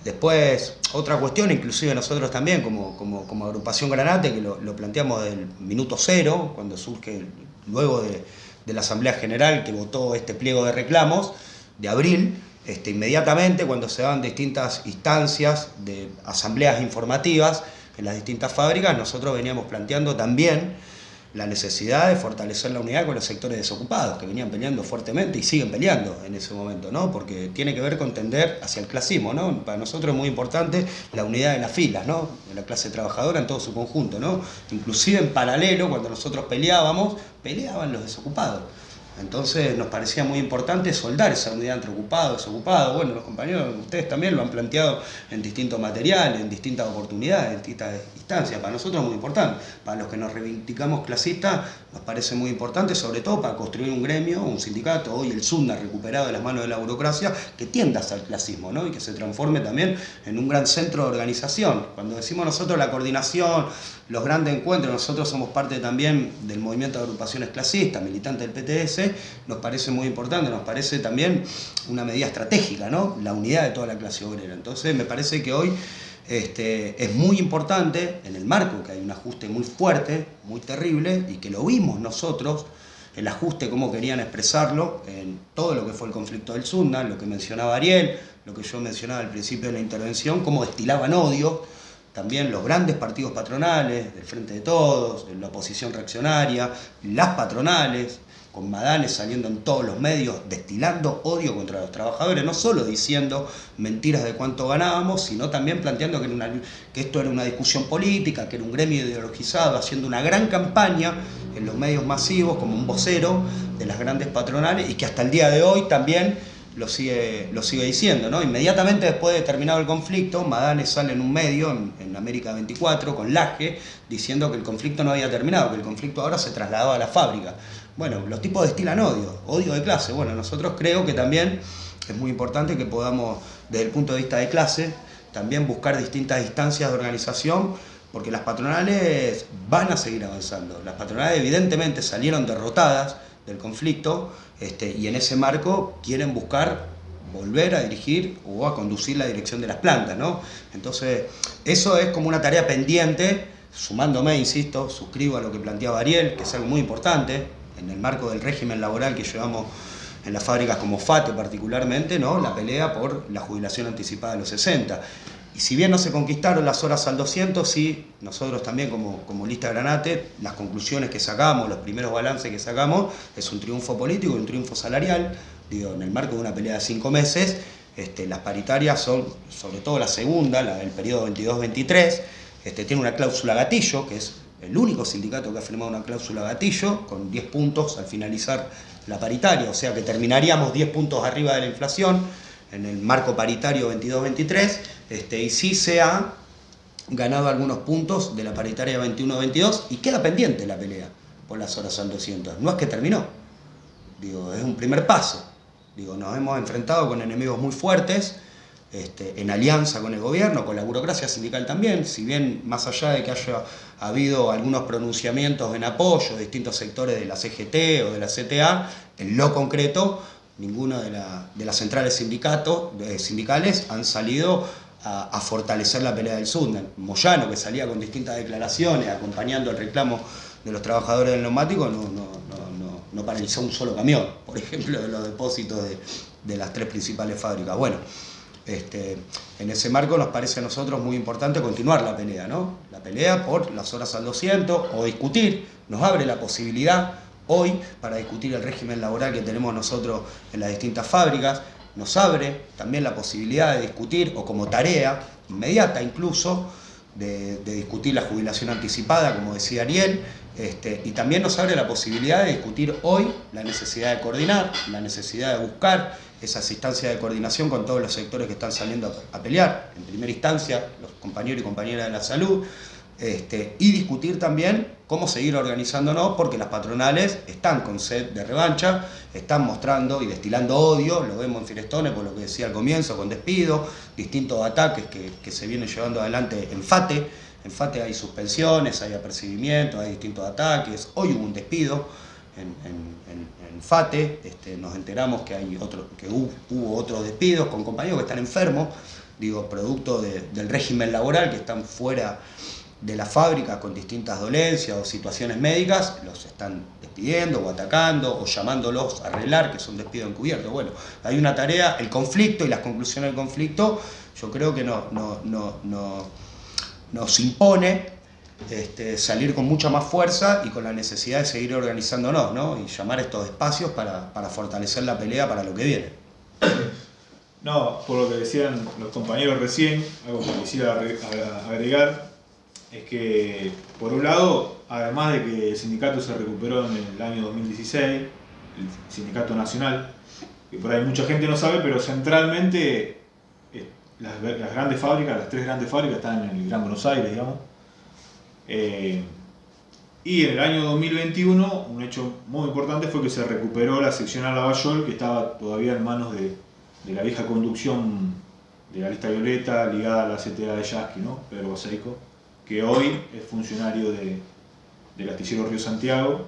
Después, otra cuestión, inclusive nosotros también como agrupación Granate, que lo planteamos del minuto cero, cuando surge, luego de la Asamblea General que votó este pliego de reclamos de abril, inmediatamente cuando se daban distintas instancias de asambleas informativas en las distintas fábricas, nosotros veníamos planteando también la necesidad de fortalecer la unidad con los sectores desocupados, que venían peleando fuertemente y siguen peleando en ese momento, ¿no? Porque tiene que ver con tender hacia el clasismo, ¿no? Para nosotros es muy importante la unidad de las filas, ¿no? De la clase trabajadora en todo su conjunto, ¿no? Inclusive en paralelo, cuando nosotros peleaban los desocupados. Entonces nos parecía muy importante soldar esa unidad entre ocupados, desocupados. Bueno, los compañeros, ustedes también lo han planteado en distintos materiales, en distintas oportunidades, en distintas instancias. Para nosotros es muy importante. Para los que nos reivindicamos clasistas, nos parece muy importante, sobre todo para construir un gremio, un sindicato, hoy el SUNDA recuperado de las manos de la burocracia, que tienda hacia el clasismo, ¿no? Y que se transforme también en un gran centro de organización. Cuando decimos nosotros la coordinación, los grandes encuentros, nosotros somos parte también del movimiento de agrupaciones clasistas, militantes del PTS, nos parece muy importante, nos parece también una medida estratégica, ¿no? La unidad de toda la clase obrera. Entonces me parece que hoy es muy importante, en el marco que hay un ajuste muy fuerte, muy terrible, y que lo vimos nosotros, el ajuste, cómo querían expresarlo, en todo lo que fue el conflicto del SUNDA, lo que mencionaba Ariel, lo que yo mencionaba al principio de la intervención, cómo destilaban odio, también los grandes partidos patronales, del Frente de Todos, de la oposición reaccionaria, las patronales, con Madanes saliendo en todos los medios, destilando odio contra los trabajadores, no solo diciendo mentiras de cuánto ganábamos, sino también planteando que esto era una discusión política, que era un gremio ideologizado, haciendo una gran campaña en los medios masivos como un vocero de las grandes patronales, y que hasta el día de hoy también lo sigue diciendo, ¿no? Inmediatamente después de terminado el conflicto, Madanes sale en un medio, en América 24, con Laje, diciendo que el conflicto no había terminado, que el conflicto ahora se trasladaba a la fábrica. Bueno, los tipos destilan odio de clase. Bueno, nosotros creo que también es muy importante que podamos, desde el punto de vista de clase, también buscar distintas instancias de organización, porque las patronales van a seguir avanzando. Las patronales evidentemente salieron derrotadas del conflicto, y en ese marco quieren buscar volver a dirigir o a conducir la dirección de las plantas, ¿no? Entonces, eso es como una tarea pendiente, sumándome, insisto, suscribo a lo que planteaba Ariel, que es algo muy importante, en el marco del régimen laboral que llevamos en las fábricas como FATE particularmente, ¿no? La pelea por la jubilación anticipada de los 60. Y si bien no se conquistaron las horas al 200, sí, nosotros también como lista Granate, las conclusiones que sacamos, los primeros balances que sacamos, es un triunfo político y un triunfo salarial. Digo, en el marco de una pelea de 5 meses, las paritarias son, sobre todo la segunda, la del periodo 22-23, tiene una cláusula gatillo, que es el único sindicato que ha firmado una cláusula gatillo, con 10 puntos al finalizar la paritaria, o sea que terminaríamos 10 puntos arriba de la inflación, en el marco paritario 22-23, y sí se ha ganado algunos puntos de la paritaria 21-22 y queda pendiente la pelea por las horas al 200. No es que terminó, digo, es un primer paso. Digo, nos hemos enfrentado con enemigos muy fuertes, en alianza con el gobierno, con la burocracia sindical también, si bien más allá de que haya habido algunos pronunciamientos en apoyo de distintos sectores de la CGT o de la CTA, en lo concreto, ninguna de las centrales sindicales han salido a fortalecer la pelea del SUNDA. Moyano, que salía con distintas declaraciones acompañando el reclamo de los trabajadores del neumático, no paralizó un solo camión, por ejemplo, de los depósitos de las 3 principales fábricas. Bueno, En ese marco nos parece a nosotros muy importante continuar la pelea, ¿no? La pelea por las horas al 200 o discutir, nos abre la posibilidad hoy para discutir el régimen laboral que tenemos nosotros en las distintas fábricas, nos abre también la posibilidad de discutir, o como tarea inmediata incluso, de discutir la jubilación anticipada, como decía Ariel, y también nos abre la posibilidad de discutir hoy la necesidad de coordinar, la necesidad de buscar esas instancias de coordinación con todos los sectores que están saliendo a pelear, en primera instancia los compañeros y compañeras de la salud, y discutir también cómo seguir organizándonos, porque las patronales están con sed de revancha, están mostrando y destilando odio, lo vemos en Firestone por lo que decía al comienzo, con despidos, distintos ataques que se vienen llevando adelante en FATE. En FATE hay suspensiones, hay apercibimientos, hay distintos ataques. Hoy hubo un despido en FATE, nos enteramos que hubo otros despidos con compañeros que están enfermos, digo, producto del régimen laboral, que están fuera de la fábrica con distintas dolencias o situaciones médicas, los están despidiendo o atacando o llamándolos a arreglar, que es un despido encubierto. Bueno, hay una tarea, el conflicto y las conclusiones del conflicto, yo creo que nos impone salir con mucha más fuerza y con la necesidad de seguir organizándonos, ¿no? Y llamar a estos espacios para fortalecer la pelea para lo que viene. No, por lo que decían los compañeros recién, algo que quisiera agregar, es que, por un lado, además de que el sindicato se recuperó en el año 2016, el sindicato nacional, que por ahí mucha gente no sabe, pero centralmente las grandes fábricas, las 3 grandes fábricas están en el Gran Buenos Aires, digamos. Y en el año 2021, un hecho muy importante fue que se recuperó la seccional Lavallol, que estaba todavía en manos de la vieja conducción de la lista violeta ligada a la CTA de Yasky, ¿no? Pedro Boseico, que hoy es funcionario del astillero Río Santiago,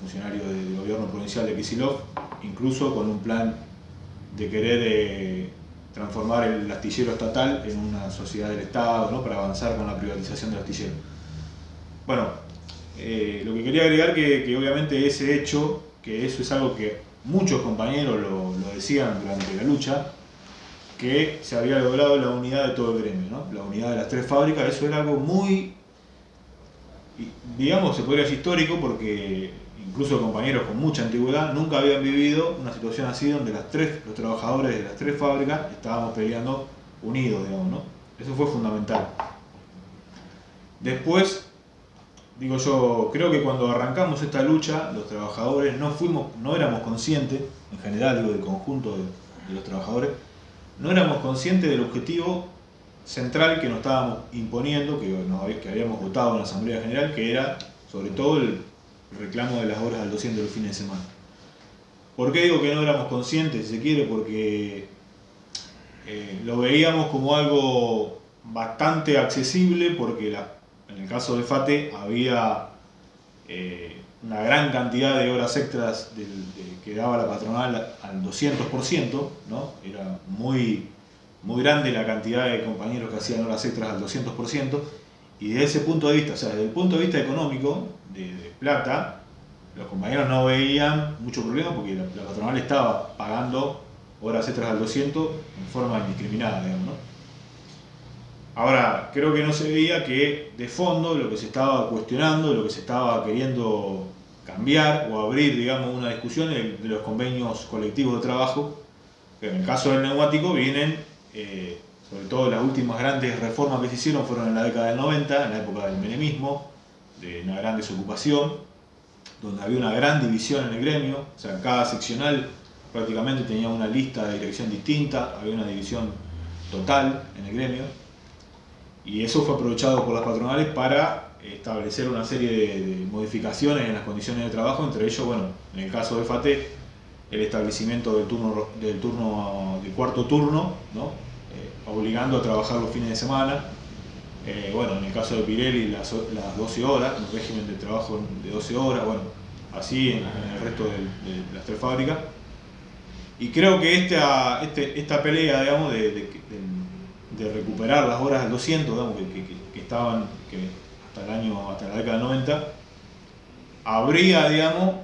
funcionario del gobierno provincial de Kicillof, incluso con un plan de querer transformar el astillero estatal en una sociedad del Estado, ¿no? Para avanzar con la privatización del astillero. Bueno, lo que quería agregar que obviamente ese hecho, que eso es algo que muchos compañeros lo decían durante la lucha, que se había logrado la unidad de todo el gremio, ¿no? La unidad de las 3 fábricas, eso era algo muy, digamos, se podría decir histórico, porque incluso compañeros con mucha antigüedad nunca habían vivido una situación así donde los trabajadores de las 3 fábricas estábamos peleando unidos, digamos, ¿no? Eso fue fundamental. Después, digo yo, creo que cuando arrancamos esta lucha, los trabajadores no éramos conscientes, en general digo del conjunto de los trabajadores, no éramos conscientes del objetivo central que nos estábamos imponiendo, que habíamos votado en la Asamblea General, que era sobre todo el reclamo de las horas al 200 los fines de semana. ¿Por qué digo que no éramos conscientes, si se quiere? Porque lo veíamos como algo bastante accesible, porque en el caso de FATE había una gran cantidad de horas extras que daba la patronal al 200%, ¿no? Era muy grande la cantidad de compañeros que hacían horas extras al 200%, y desde ese punto de vista, o sea, desde el punto de vista económico, de plata, los compañeros no veían mucho problema porque la patronal estaba pagando horas extras al 200 en forma indiscriminada, digamos, ¿no? Ahora, creo que no se veía que de fondo lo que se estaba cuestionando, lo que se estaba queriendo cambiar o abrir, digamos, una discusión de los convenios colectivos de trabajo, que en el caso del neumático vienen, sobre todo las últimas grandes reformas que se hicieron fueron en la década del 90, en la época del menemismo, de una gran desocupación, donde había una gran división en el gremio, o sea, cada seccional prácticamente tenía una lista de dirección distinta, había una división total en el gremio, y eso fue aprovechado por las patronales para establecer una serie de modificaciones en las condiciones de trabajo, entre ellos, bueno, en el caso de FATE, el establecimiento del cuarto turno, ¿no? Obligando a trabajar los fines de semana. Bueno, en el caso de Pirelli las 12 horas, un régimen de trabajo de 12 horas, bueno, así en el resto de las 3 fábricas. Y creo que esta pelea, digamos, de recuperar las horas al 200, digamos, que estaban hasta la década del 90, habría, digamos,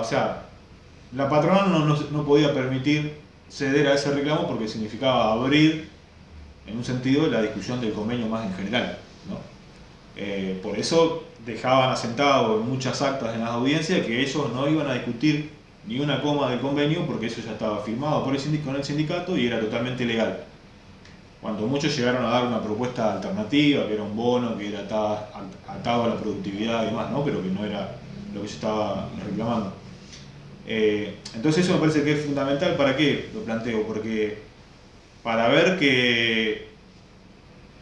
o sea, la patronal no podía permitir ceder a ese reclamo porque significaba abrir, en un sentido, la discusión del convenio más en general, ¿no? Por eso dejaban asentado en muchas actas en las audiencias que ellos no iban a discutir ni una coma del convenio porque eso ya estaba firmado por con el sindicato y era totalmente legal. Cuando muchos llegaron a dar una propuesta alternativa, que era un bono, que era atado a la productividad y demás, ¿no? Pero que no era lo que se estaba reclamando. Entonces eso me parece que es fundamental. ¿Para qué lo planteo? Porque para ver que,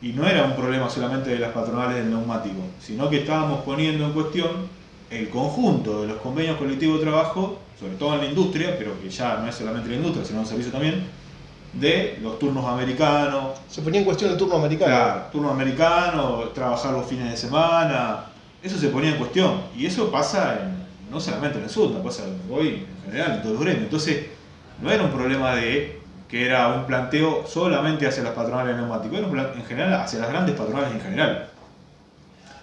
y no era un problema solamente de las patronales del neumático, sino que estábamos poniendo en cuestión el conjunto de los convenios colectivos de trabajo, sobre todo en la industria, pero que ya no es solamente la industria, sino el servicio también, de los turnos americanos. Se ponía en cuestión el turno americano. Claro, turno americano, trabajar los fines de semana, eso se ponía en cuestión. Y eso pasa no solamente en el sur, pasa hoy en general en todos los gremios. Entonces, no era un problema de que era un planteo solamente hacia las patronales de neumáticos, era en general hacia las grandes patronales en general.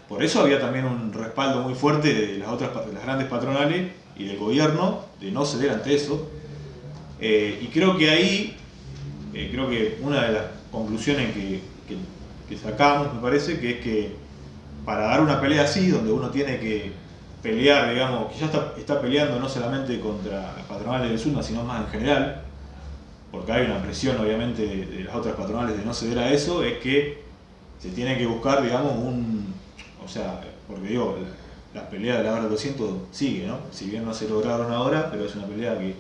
Por eso había también un respaldo muy fuerte de las grandes patronales y del gobierno de no ceder ante eso. Y creo que ahí, creo que una de las conclusiones que sacamos, me parece, que es que para dar una pelea así, donde uno tiene que pelear, digamos, que ya está peleando no solamente contra las patronales del SUNA, sino más en general, porque hay una presión obviamente de las otras patronales de no ceder a eso, es que se tiene que buscar, digamos, o sea, porque digo, la pelea de la hora 200 sigue, ¿no? Si bien no se lograron ahora, pero es una pelea que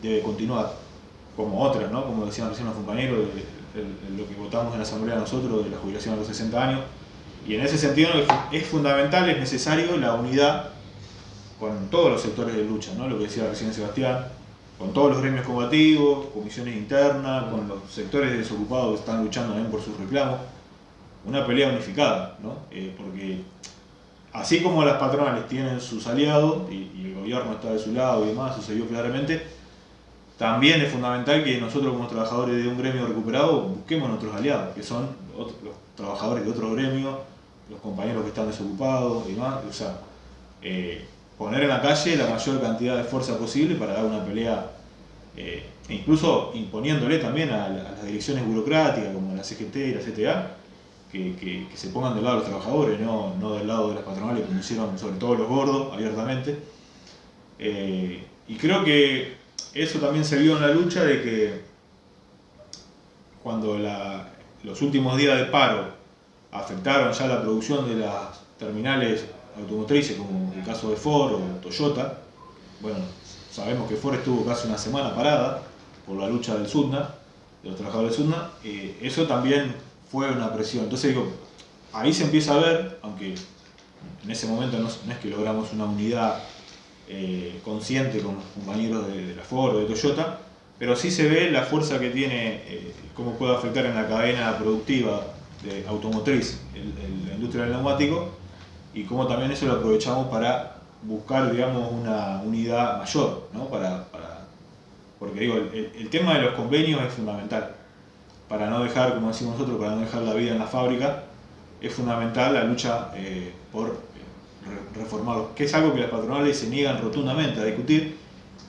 debe continuar, como otras, ¿no? Como decían recién los compañeros, lo que votamos en la asamblea nosotros de la jubilación a los 60 años. Y en ese sentido es fundamental, es necesario la unidad con todos los sectores de lucha, ¿no? Lo que decía recién Sebastián, con todos los gremios combativos, comisiones internas, con los sectores desocupados que están luchando también por sus reclamos. Una pelea unificada, ¿no? Porque así como las patronales tienen sus aliados y el gobierno está de su lado y demás, sucedió claramente, también es fundamental que nosotros como trabajadores de un gremio recuperado busquemos nuestros aliados, que son los trabajadores de otro gremio, los compañeros que están desocupados y demás. O sea, poner en la calle la mayor cantidad de fuerza posible para dar una pelea, incluso imponiéndole también a las direcciones burocráticas como la CGT y la CTA, que se pongan del lado de los trabajadores, no del lado de las patronales, como hicieron sobre todo los gordos abiertamente. Y creo que eso también se vio en la lucha de que cuando los últimos días de paro afectaron ya la producción de las terminales automotrices, como el caso de Ford o Toyota. Bueno, sabemos que Ford estuvo casi una semana parada por la lucha del SUTNA, de los trabajadores del SUTNA. Eso también fue una presión. Entonces digo, ahí se empieza a ver, aunque en ese momento no es que logramos una unidad consciente con los compañeros de la Ford o de Toyota, pero sí se ve la fuerza que tiene, cómo puede afectar en la cadena productiva de automotriz la industria del neumático, y cómo también eso lo aprovechamos para buscar, digamos, una unidad mayor, ¿no? Porque digo, el tema de los convenios es fundamental. Para no dejar, como decimos nosotros, para no dejar la vida en la fábrica, es fundamental la lucha por reformarlos, que es algo que las patronales se niegan rotundamente a discutir,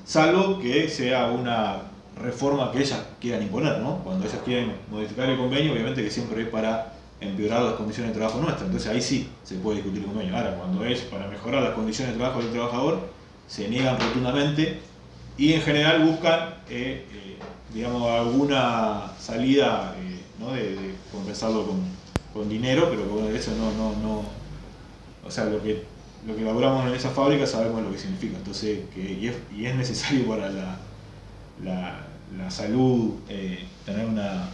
salvo que sea una reforma que ellas quieran imponer, ¿no? Cuando ellas quieren modificar el convenio, obviamente que siempre es para empeorar las condiciones de trabajo nuestras, entonces ahí sí se puede discutir el convenio. Ahora, cuando es para mejorar las condiciones de trabajo del trabajador, se niegan rotundamente y en general buscan, digamos, alguna salida, ¿no? de compensarlo con dinero, pero que bueno, eso no, o sea, lo que elaboramos en esa fábrica sabemos lo que significa, entonces, y es necesario para la salud, tener una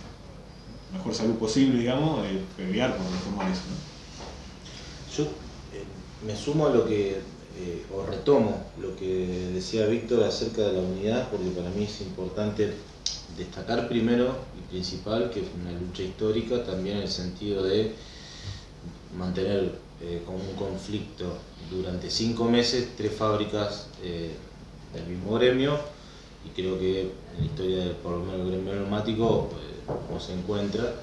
mejor salud posible, digamos, pelear por reformar eso, ¿no? Yo me sumo a lo que, o retomo lo que decía Víctor acerca de la unidad, porque para mí es importante destacar primero y principal que es una lucha histórica, también en el sentido de mantener con un conflicto durante 5 meses 3 fábricas del mismo gremio, y creo que en la historia del por lo menos el gremio neumático no se encuentra,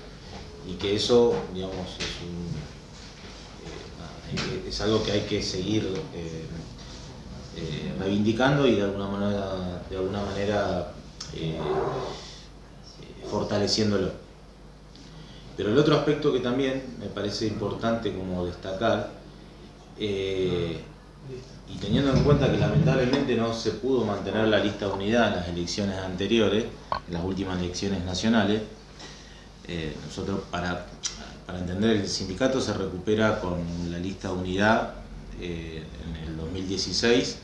y que eso, digamos, es algo que hay que seguir reivindicando y de alguna manera fortaleciéndolo. Pero el otro aspecto que también me parece importante como destacar, y teniendo en cuenta que lamentablemente no se pudo mantener la lista de unidad en las elecciones anteriores, en las últimas elecciones nacionales, nosotros para entender el sindicato se recupera con la lista de unidad en el 2016,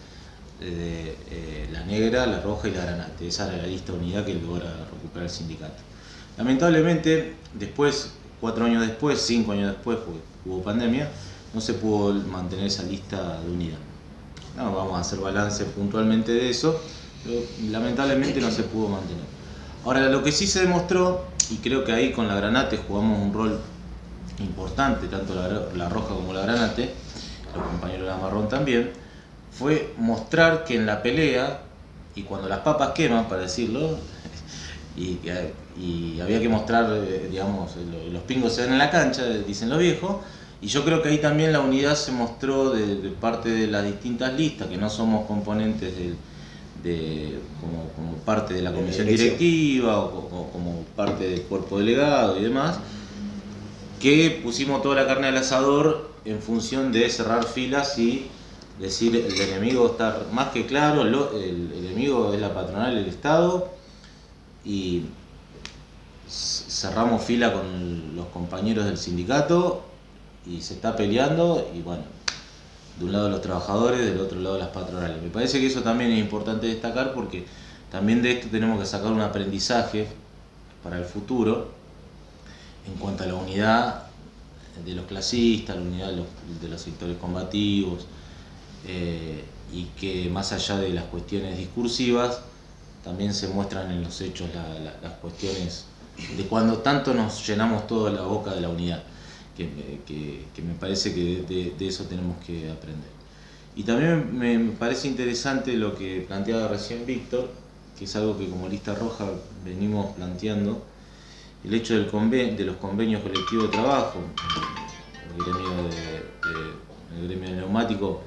la negra, la roja y la granate. Esa era la lista de unidad que logra recuperar el sindicato. Lamentablemente, después, 4 años después, 5 años después, porque hubo pandemia, no se pudo mantener esa lista de unidad. No vamos a hacer balance puntualmente de eso, pero lamentablemente no se pudo mantener. Ahora, lo que sí se demostró, y creo que ahí con la granate jugamos un rol importante, tanto la roja como la granate, los compañeros de la marrón también, fue mostrar que en la pelea, y cuando las papas queman, para decirlo, y había que mostrar, digamos, los pingos se ven en la cancha, dicen los viejos, y yo creo que ahí también la unidad se mostró de parte de las distintas listas, que no somos componentes como parte de la comisión directiva o como parte del cuerpo delegado y demás, que pusimos toda la carne al asador en función de cerrar filas y decir el enemigo está más que claro, el enemigo es la patronal del Estado, y cerramos fila con los compañeros del sindicato y se está peleando, y bueno, de un lado los trabajadores, del otro lado las patronales. Me parece que eso también es importante destacar, porque también de esto tenemos que sacar un aprendizaje para el futuro en cuanto a la unidad de los clasistas, la unidad de los sectores combativos, y que más allá de las cuestiones discursivas también se muestran en los hechos las cuestiones de cuando tanto nos llenamos toda la boca de la unidad, que me parece que de eso tenemos que aprender. Y también me parece interesante lo que planteaba recién Víctor, que es algo que como lista roja venimos planteando, el hecho de los convenios colectivos de trabajo, el gremio de neumático,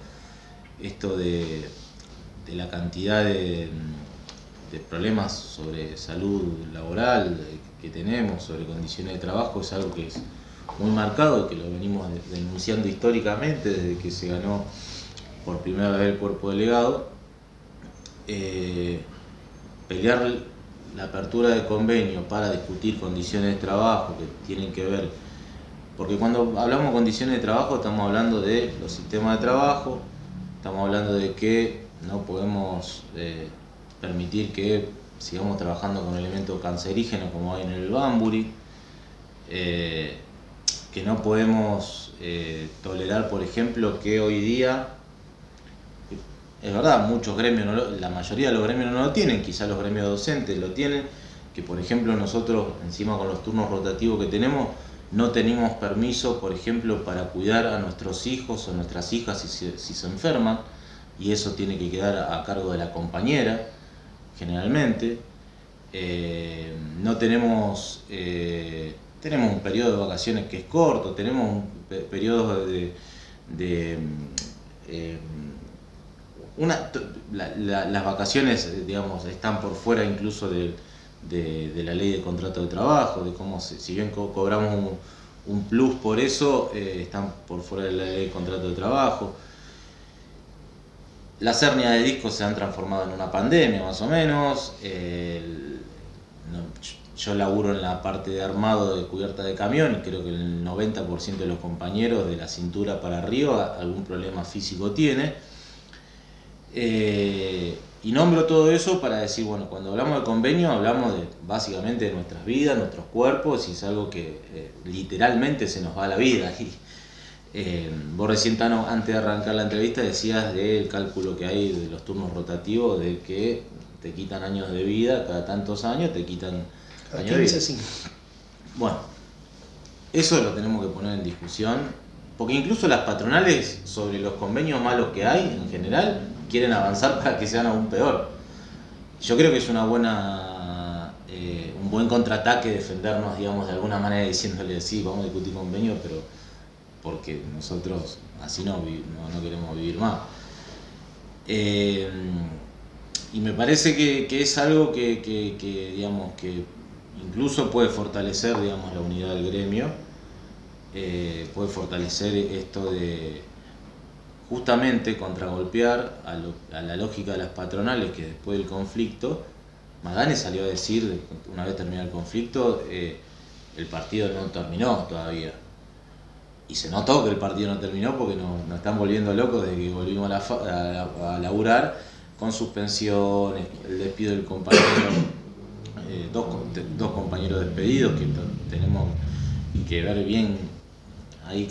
esto de la cantidad de problemas sobre salud laboral que tenemos, sobre condiciones de trabajo, es algo que es muy marcado y que lo venimos denunciando históricamente desde que se ganó por primera vez el cuerpo delegado. Pelear la apertura de convenio para discutir condiciones de trabajo que tienen que ver, porque cuando hablamos de condiciones de trabajo estamos hablando de los sistemas de trabajo, estamos hablando de que no podemos permitir que sigamos trabajando con elementos cancerígenos como hay en el Bamburi, que no podemos tolerar, por ejemplo, que hoy día, es verdad, muchos gremios, la mayoría de los gremios no lo tienen, quizás los gremios docentes lo tienen, que por ejemplo nosotros, encima con los turnos rotativos que tenemos, no tenemos permiso, por ejemplo, para cuidar a nuestros hijos o nuestras hijas si se enferman, y eso tiene que quedar a cargo de la compañera, generalmente. No tenemos, tenemos un periodo de vacaciones que es corto, tenemos un periodo las vacaciones, digamos, están por fuera incluso de la ley de contrato de trabajo, de cómo, si bien cobramos un plus por eso, están por fuera de la ley de contrato de trabajo. Las hernias de disco se han transformado en una pandemia, más o menos. Yo laburo en la parte de armado de cubierta de camión y creo que el 90% de los compañeros de la cintura para arriba algún problema físico tiene. Y nombro todo eso para decir, bueno, cuando hablamos de convenio hablamos básicamente de nuestras vidas, nuestros cuerpos, y es algo que literalmente se nos va la vida. Vos recién, Tano, antes de arrancar la entrevista decías del cálculo que hay de los turnos rotativos, de que te quitan años de vida, cada tantos años te quitan años de vida. Bueno, eso lo tenemos que poner en discusión, porque incluso las patronales sobre los convenios malos que hay en general quieren avanzar para que sean aún peor. Yo creo que es un buen contraataque defendernos, digamos, de alguna manera diciéndole sí, vamos a discutir convenios, pero porque nosotros así no queremos vivir más. Y me parece que es algo que digamos, que incluso puede fortalecer, digamos, la unidad del gremio, puede fortalecer esto de justamente contragolpear a la lógica de las patronales, que después del conflicto, Madane salió a decir, una vez terminado el conflicto, el partido no terminó todavía. Y se notó que el partido no terminó porque nos están volviendo locos desde que volvimos a laburar, con suspensiones, el despido del compañero, dos compañeros despedidos, que tenemos que ver bien ahí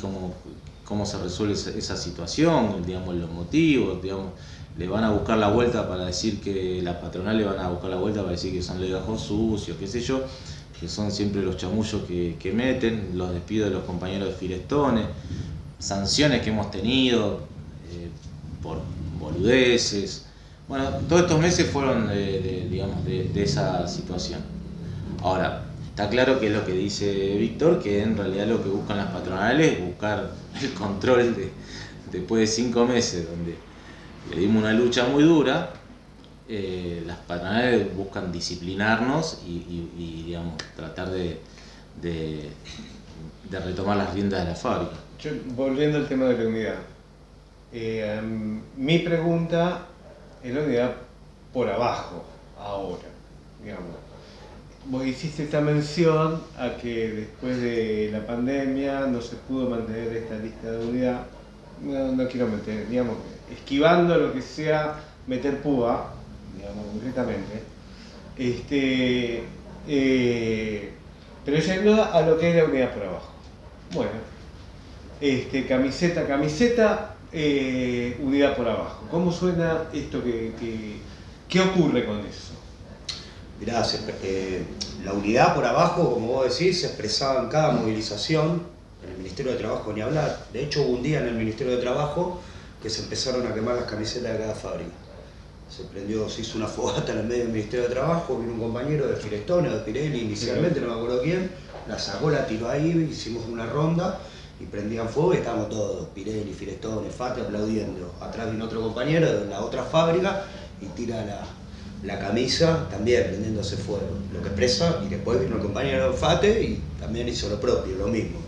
cómo se resuelve esa situación, digamos, los motivos, digamos, le van a buscar la vuelta para decir que las patronales van a buscar la vuelta para decir que son legajos sucios, qué sé yo, que son siempre los chamullos que meten, los despidos de los compañeros de Firestones, sanciones que hemos tenido por boludeces. Bueno, todos estos meses fueron de esa situación. Ahora, está claro que es lo que dice Víctor, que en realidad lo que buscan las patronales es buscar el control después de 5 meses, donde le dimos una lucha muy dura. Las patronales buscan disciplinarnos y digamos, tratar de retomar las riendas de la fábrica. Volviendo al tema de la unidad, mi pregunta es la unidad por abajo ahora, digamos. Vos hiciste esta mención a que después de la pandemia no se pudo mantener esta lista de unidad. No quiero meter, digamos, esquivando lo que sea meter púa, digamos, concretamente. Pero yendo a lo que es la unidad por abajo. Bueno, camiseta, unidad por abajo. ¿Cómo suena esto? ¿Qué ocurre con eso? Mirá, la unidad por abajo, como vos decís, se expresaba en cada movilización. En el Ministerio de Trabajo ni hablar. De hecho, hubo un día en el Ministerio de Trabajo que se empezaron a quemar las camisetas de cada fábrica. Se hizo una fogata en el medio del Ministerio de Trabajo, vino un compañero de Firestone o de Pirelli inicialmente, no me acuerdo quién, la sacó, la tiró ahí, hicimos una ronda y prendían fuego y estábamos todos, Pirelli, Firestone, Fate, aplaudiendo. Atrás vino otro compañero de la otra fábrica y tira la camisa también prendiéndose fuego, lo que expresa, y después vino el compañero de Fate y también hizo lo propio, lo mismo.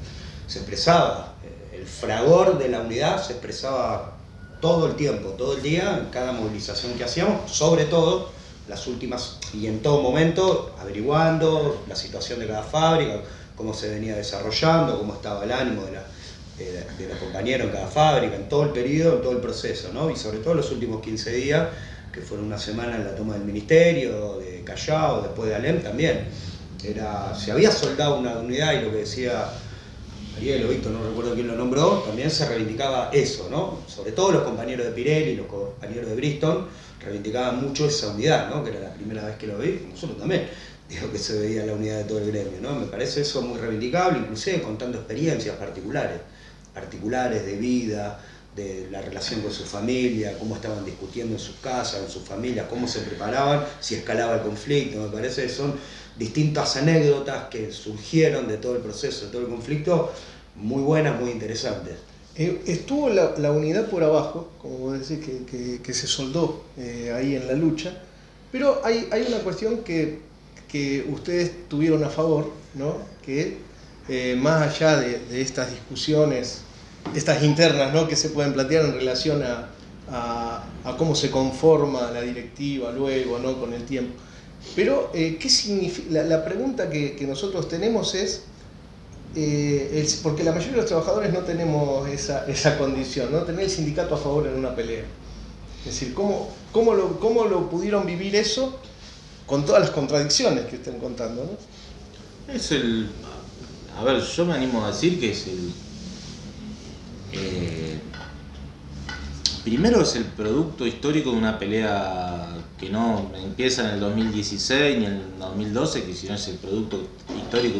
Se expresaba, el fragor de la unidad se expresaba todo el tiempo, todo el día, en cada movilización que hacíamos, sobre todo las últimas, y en todo momento, averiguando la situación de cada fábrica, cómo se venía desarrollando, cómo estaba el ánimo de la compañera en cada fábrica, en todo el periodo, en todo el proceso, ¿no? Y sobre todo los últimos 15 días, que fueron una semana en la toma del ministerio, de Callao, después de Alem también. Se había soldado una unidad y lo que decía Ariel o Víctor, no recuerdo quién lo nombró, también se reivindicaba eso, ¿no? Sobre todo los compañeros de Pirelli, los compañeros de Bristol, reivindicaban mucho esa unidad, ¿no? Que era la primera vez que lo vi, nosotros también, digo que se veía la unidad de todo el gremio, ¿no? Me parece eso muy reivindicable, inclusive contando experiencias particulares de vida, de la relación con su familia, cómo estaban discutiendo en sus casas, en sus familias, cómo se preparaban, si escalaba el conflicto. Me parece que son distintas anécdotas que surgieron de todo el proceso, de todo el conflicto, muy buenas, muy interesantes. Estuvo la unidad por abajo, como vos decís, que se soldó ahí en la lucha, pero hay una cuestión que ustedes tuvieron a favor, ¿no? Que más allá de estas discusiones, estas internas, ¿no? Que se pueden plantear en relación a cómo se conforma la directiva luego, ¿no? Con el tiempo. Pero, ¿qué significa? La pregunta que nosotros tenemos es, porque la mayoría de los trabajadores no tenemos esa condición, ¿no? Tener el sindicato a favor en una pelea. Es decir, ¿cómo lo pudieron vivir eso con todas las contradicciones que están contando, ¿no? A ver, yo me animo a decir que es primero es el producto histórico de una pelea que no empieza en el 2016 ni en el 2012, que sino es el producto histórico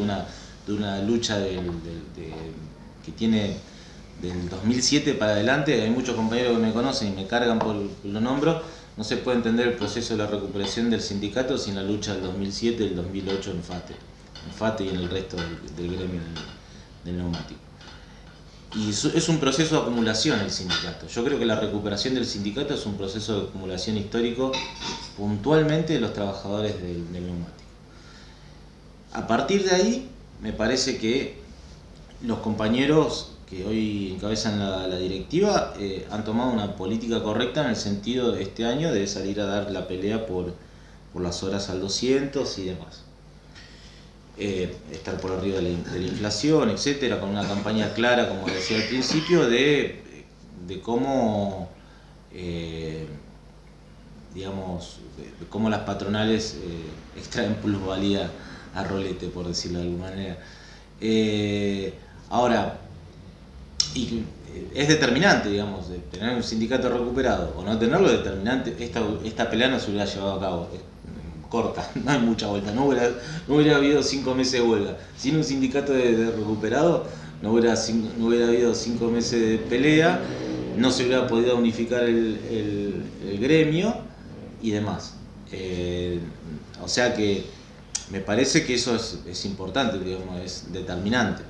de una lucha que tiene del 2007 para adelante. Hay muchos compañeros que me conocen y me cargan por los nombres. No se puede entender el proceso de la recuperación del sindicato sin la lucha del 2007 y del 2008 en FATE y en el resto del gremio del neumático. Y es un proceso de acumulación el sindicato. Yo creo que la recuperación del sindicato es un proceso de acumulación histórico puntualmente de los trabajadores del neumático. A partir de ahí, me parece que los compañeros que hoy encabezan la directiva han tomado una política correcta en el sentido de este año de salir a dar la pelea por las horas al 200 y demás. Estar por arriba de la inflación, etcétera, con una campaña clara, como decía al principio, de cómo, digamos, de cómo las patronales extraen plusvalía a rolete, por decirlo de alguna manera. Ahora, y es determinante, digamos, de tener un sindicato recuperado o no tenerlo, es determinante. Esta pelea no se hubiera llevado a cabo. Corta, no hay mucha vuelta, no hubiera habido 5 meses de huelga. Sin un sindicato de recuperado no hubiera habido 5 meses de pelea, no se hubiera podido unificar el gremio y demás. O sea que me parece que eso es importante, digamos, es determinante.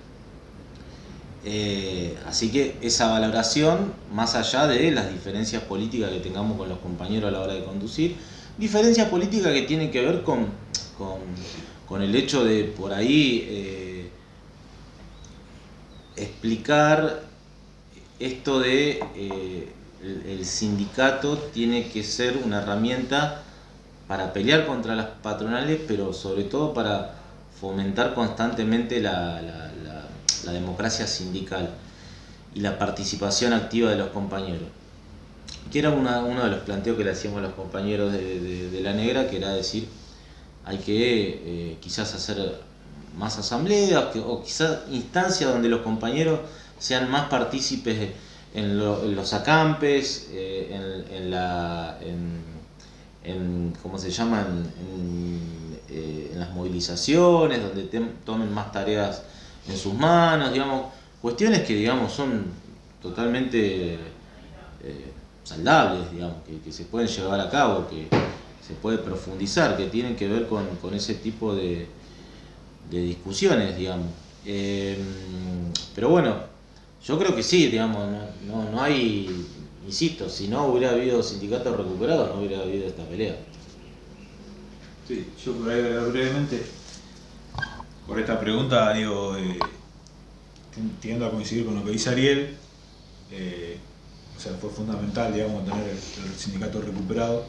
Así que esa valoración, más allá de las diferencias políticas que tengamos con los compañeros a la hora de conducir, diferencias políticas que tienen que ver con el hecho de por ahí explicar esto de el sindicato tiene que ser una herramienta para pelear contra las patronales, pero sobre todo para fomentar constantemente la democracia sindical y la participación activa de los compañeros. Que era uno de los planteos que le hacíamos a los compañeros de La Negra, que era decir, hay que quizás hacer más asambleas, o quizás instancias donde los compañeros sean más partícipes en los acampes, ¿cómo se llama? En las movilizaciones, donde tomen más tareas en sus manos, digamos, cuestiones que, digamos, son totalmente saldables, digamos, que se pueden llevar a cabo, que se puede profundizar, que tienen que ver con ese tipo de discusiones, digamos. Pero bueno, yo creo que sí, digamos, no hay, insisto, si no hubiera habido sindicatos recuperados, no hubiera habido esta pelea. Sí, yo por ahí brevemente, por esta pregunta, digo, tiendo a coincidir con lo que dice Ariel. O sea, fue fundamental, digamos, tener el sindicato recuperado.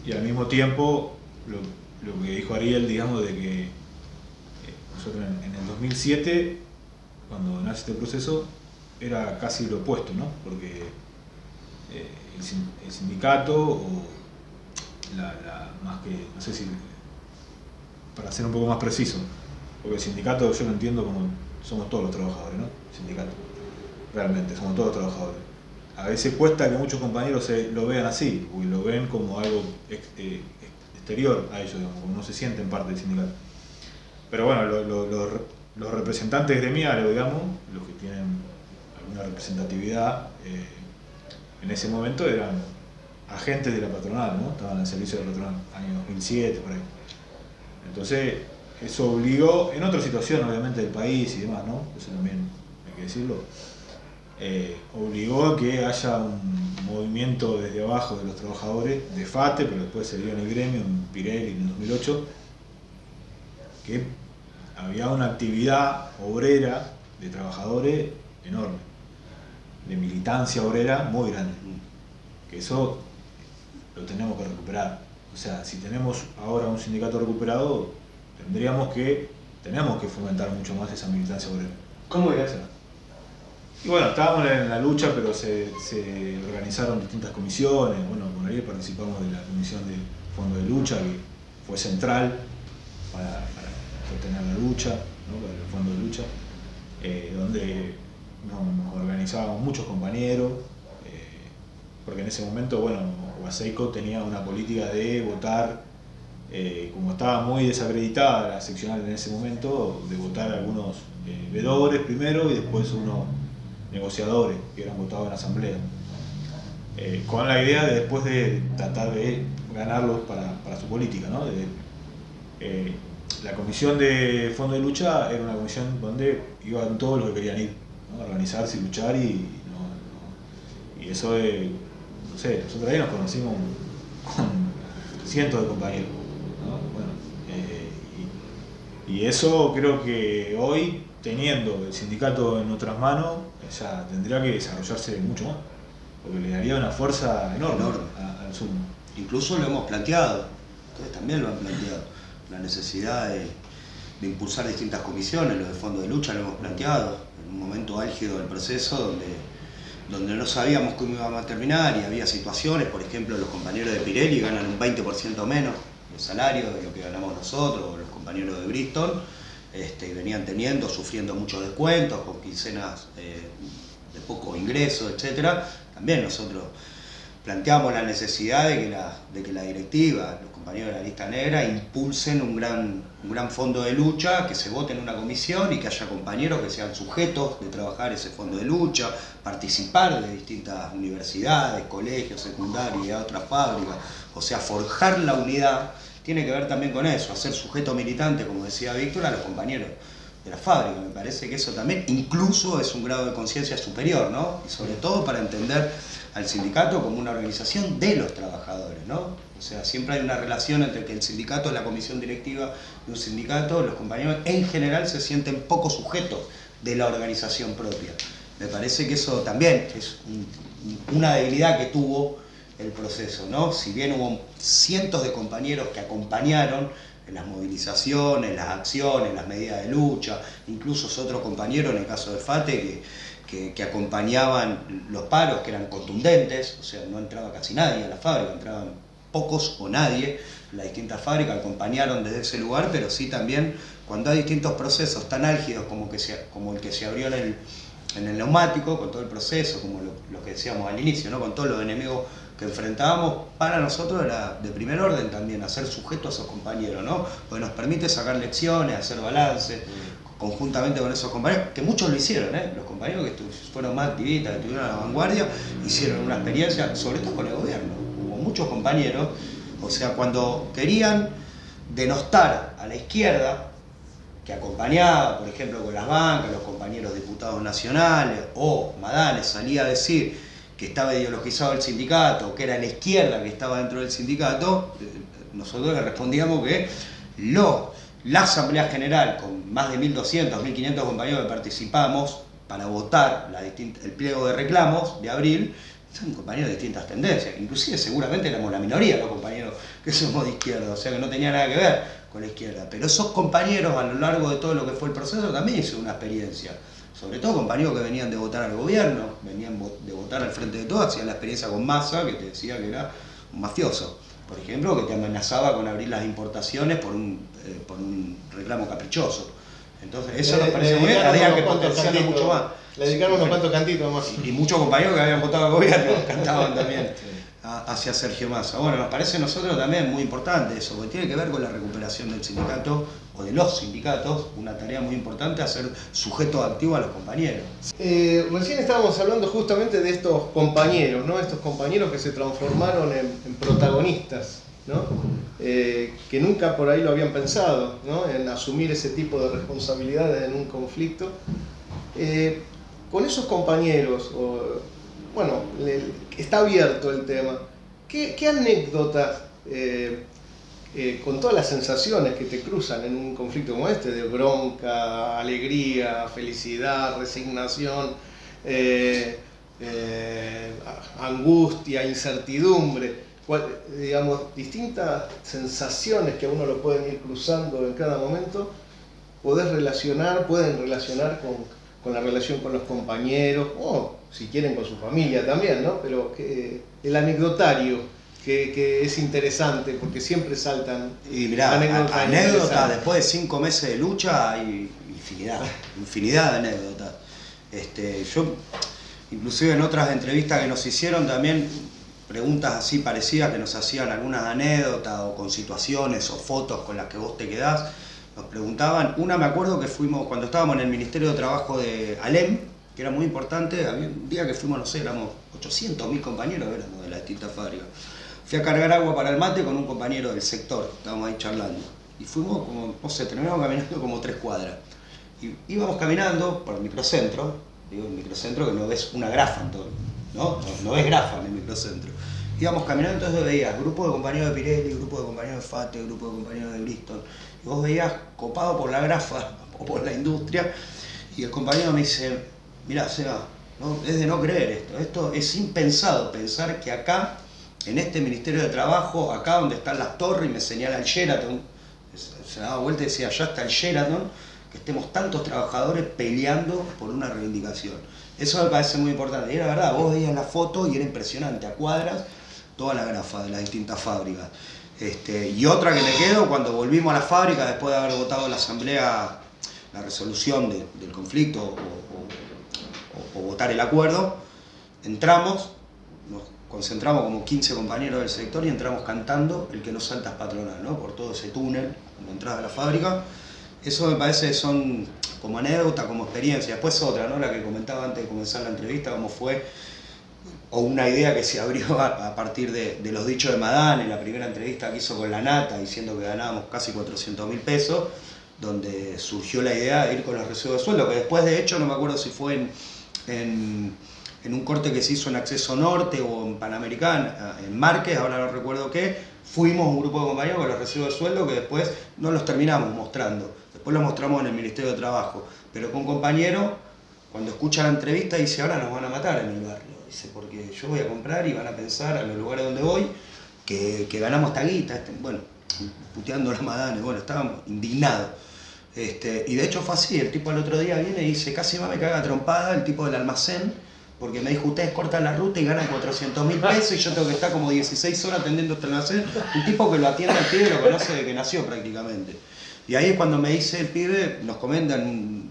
Y al mismo tiempo, lo que dijo Ariel, digamos, de que nosotros en el 2007, cuando nace este proceso, era casi lo opuesto, ¿no? Porque el sindicato, o más que, no sé si, para ser un poco más preciso, porque el sindicato yo lo entiendo como somos todos los trabajadores, ¿no? Sindicato. Realmente, somos todos trabajadores. A veces cuesta que muchos compañeros lo vean así, porque lo ven como algo exterior a ellos, digamos, como no se sienten parte del sindicato. Pero bueno, los representantes gremiales, digamos, los que tienen alguna representatividad, en ese momento eran agentes de la patronal, ¿no? Estaban al servicio de la patronal, año 2007, por ahí. Entonces, eso obligó, en otra situación obviamente del país y demás, ¿no? Eso también hay que decirlo. Obligó a que haya un movimiento desde abajo de los trabajadores, de FATE, pero después se dio en el gremio, en Pirelli en el 2008, que había una actividad obrera de trabajadores enorme, de militancia obrera muy grande, que eso lo tenemos que recuperar. O sea, si tenemos ahora un sindicato recuperado, tenemos que fomentar mucho más esa militancia obrera. ¿Cómo era eso? Y bueno, estábamos en la lucha, pero se organizaron distintas comisiones. Bueno, con Ariel participamos de la comisión de fondo de lucha, que fue central para sostener la lucha, ¿no? Para el fondo de lucha, donde nos organizábamos muchos compañeros, porque en ese momento, bueno, Guaseico tenía una política de votar, como estaba muy desacreditada la seccional en ese momento, de votar algunos veedores primero y después unos negociadores que eran votados en asamblea, con la idea de después de tratar de ganarlos para su política, ¿no? la comisión de Fondo de Lucha era una comisión donde iban todos los que querían ir, ¿no? A organizarse y luchar y eso de, no sé, nosotros ahí nos conocimos con cientos de compañeros, ¿no? Bueno, y eso creo que hoy, teniendo el sindicato en nuestras manos, ya tendría que desarrollarse mucho más, porque le daría una fuerza enorme. Al sumo. Incluso lo hemos planteado, ustedes también lo han planteado, la necesidad de impulsar distintas comisiones, lo de Fondo de Lucha lo hemos planteado, en un momento álgido del proceso donde no sabíamos cómo íbamos a terminar y había situaciones, por ejemplo, los compañeros de Pirelli ganan un 20% menos de salario de lo que ganamos nosotros, o los compañeros de Bristol, y venían sufriendo muchos descuentos, con quincenas de poco ingreso, etc. También nosotros planteamos la necesidad de que la directiva, los compañeros de la lista negra, impulsen un gran fondo de lucha, que se vote en una comisión y que haya compañeros que sean sujetos de trabajar ese fondo de lucha, participar de distintas universidades, colegios secundarios y a otras fábricas, o sea, forjar la unidad. Tiene que ver también con eso, hacer sujeto militante, como decía Víctor, a los compañeros de la fábrica. Me parece que eso también incluso es un grado de conciencia superior, ¿no? Y sobre todo para entender al sindicato como una organización de los trabajadores, ¿no? O sea, siempre hay una relación entre que el sindicato es la comisión directiva de un sindicato, los compañeros en general se sienten poco sujetos de la organización propia. Me parece que eso también es una debilidad que tuvo el proceso, ¿no? Si bien hubo cientos de compañeros que acompañaron en las movilizaciones, las acciones, las medidas de lucha, incluso otros compañeros, en el caso de FATE, que acompañaban los paros, que eran contundentes, o sea, no entraba casi nadie a la fábrica, entraban pocos o nadie, las distintas fábricas acompañaron desde ese lugar, pero sí también cuando hay distintos procesos tan álgidos como el que se abrió en el neumático, con todo el proceso, como lo que decíamos al inicio, ¿no? Con todos los enemigos que enfrentábamos, para nosotros era de primer orden también, hacer sujetos a esos compañeros, ¿no? Porque nos permite sacar lecciones, hacer balance, conjuntamente con esos compañeros, que muchos lo hicieron, los compañeros que fueron más activistas, que estuvieron a la vanguardia, hicieron una experiencia, sobre todo con el gobierno. Hubo muchos compañeros, o sea, cuando querían denostar a la izquierda, que acompañaba, por ejemplo, con las bancas, los compañeros diputados nacionales, o Madanes salía a decir que estaba ideologizado el sindicato, que era la izquierda que estaba dentro del sindicato, nosotros le respondíamos que la Asamblea General, con más de 1.200, 1.500 compañeros que participamos para votar el pliego de reclamos de abril, son compañeros de distintas tendencias, inclusive seguramente éramos la minoría los compañeros que somos de izquierda, o sea que no tenía nada que ver con la izquierda, pero esos compañeros a lo largo de todo lo que fue el proceso también hicieron una experiencia, sobre todo compañeros que venían de votar al gobierno, venían de votar al Frente de Todos, hacían la experiencia con Massa, que te decía que era un mafioso, por ejemplo, que te amenazaba con abrir las importaciones por un reclamo caprichoso. Entonces eso nos pareció muy bien, había que potenciarlo mucho más. Le dedicaron unos cuantos cantitos más. Y muchos compañeros que habían votado al gobierno cantaban también hacia Sergio Massa. Bueno, nos parece a nosotros también muy importante eso, porque tiene que ver con la recuperación del sindicato o de los sindicatos, una tarea muy importante, hacer sujeto activo a los compañeros. Recién estábamos hablando justamente de estos compañeros, ¿no? Estos compañeros que se transformaron en protagonistas, ¿no? Que nunca por ahí lo habían pensado, ¿no? En asumir ese tipo de responsabilidades en un conflicto. Con esos compañeros, bueno, está abierto el tema. ¿Qué anécdotas, con todas las sensaciones que te cruzan en un conflicto como este, de bronca, alegría, felicidad, resignación, angustia, incertidumbre, digamos, distintas sensaciones que a uno lo pueden ir cruzando en cada momento, pueden relacionar con la relación con los compañeros, o si quieren con su familia también, ¿no? Pero el anecdotario, que es interesante, porque siempre saltan anécdotas. Después de 5 meses de lucha hay infinidad de anécdotas. Yo, inclusive en otras entrevistas que nos hicieron también, preguntas así parecidas que nos hacían algunas anécdotas o con situaciones o fotos con las que vos te quedás, nos preguntaban. Una me acuerdo que fuimos cuando estábamos en el Ministerio de Trabajo de Alem, que era muy importante, había un día que fuimos, no sé, éramos 800.000 compañeros, éramos de las distintas fábricas. Fui a cargar agua para el mate con un compañero del sector, estábamos ahí charlando. Y fuimos como, no sé, terminamos caminando como 3 cuadras. Y íbamos caminando por el microcentro, digo, un microcentro que no ves una grafa en todo, no ves grafa en el microcentro. Íbamos caminando, entonces veías grupo de compañeros de Pirelli, grupo de compañeros de Fate, grupo de compañeros de Bristol. Y vos veías copado por la grafa o por la industria. Y el compañero me dice, mirá, Seba, ¿no? Es de no creer esto es impensado pensar que acá, en este Ministerio de Trabajo, acá donde están las torres, y me señala el Sheraton, se daba vuelta y decía, allá está el Sheraton, que estemos tantos trabajadores peleando por una reivindicación. Eso me parece muy importante. Y era verdad, vos veías la foto y era impresionante, a cuadras, toda la grafa de las distintas fábricas. Y otra que me quedo, cuando volvimos a la fábrica, después de haber votado la asamblea, la resolución del conflicto o votar el acuerdo, entramos, nos concentramos como 15 compañeros del sector y entramos cantando El que no salta es patronal, ¿no? Por todo ese túnel, en la entrada de la fábrica. Eso me parece que son como anécdota, como experiencia. Después otra, ¿no? La que comentaba antes de comenzar la entrevista, cómo fue, o una idea que se abrió a partir de los dichos de Madán en la primera entrevista que hizo con La Nata, diciendo que ganábamos casi 400.000 pesos, donde surgió la idea de ir con los recibos de sueldo, que después de hecho, no me acuerdo si fue en un corte que se hizo en Acceso Norte o en Panamericana, en Márquez, ahora no recuerdo qué, fuimos un grupo de compañeros con los recibos de sueldo que después no los terminamos mostrando, después los mostramos en el Ministerio de Trabajo, pero con compañeros, cuando escucha la entrevista dice, ahora nos van a matar en el barrio, dice, porque yo voy a comprar y van a pensar en los lugares donde voy que ganamos esta guita, bueno, puteando las Madanes, bueno, estábamos indignados. Y de hecho fue así, el tipo el otro día viene y dice, casi más me caga trompada el tipo del almacén, porque me dijo, ustedes cortan la ruta y ganan 400.000 pesos y yo tengo que estar como 16 horas atendiendo este almacén. Un tipo que lo atiende al pibe, lo conoce desde que nació prácticamente. Y ahí es cuando me dice el pibe, nos comenta en un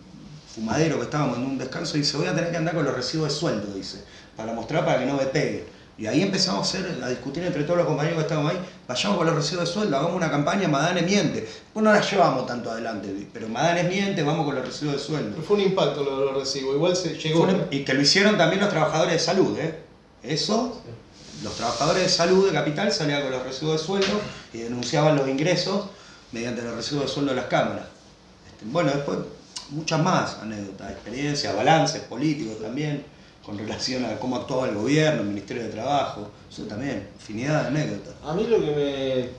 fumadero que estábamos en un descanso, y dice, voy a tener que andar con los recibos de sueldo, dice, para mostrar para que no me pegue. Y ahí empezamos a discutir entre todos los compañeros que estábamos ahí, vayamos con los recibos de sueldo, hagamos una campaña, Madanes miente. Pues no la llevamos tanto adelante, pero Madanes miente, vamos con los recibos de sueldo. Pero fue un impacto lo de los recibos, igual se llegó. Y que lo hicieron también los trabajadores de salud, ¿eh? Eso, los trabajadores de salud de Capital salían con los recibos de sueldo y denunciaban los ingresos mediante los recibos de sueldo de las cámaras. Bueno, después muchas más anécdotas, experiencias, balances políticos también, con relación a cómo actuaba el gobierno, el Ministerio de Trabajo, eso también, infinidad de anécdotas. A mí lo que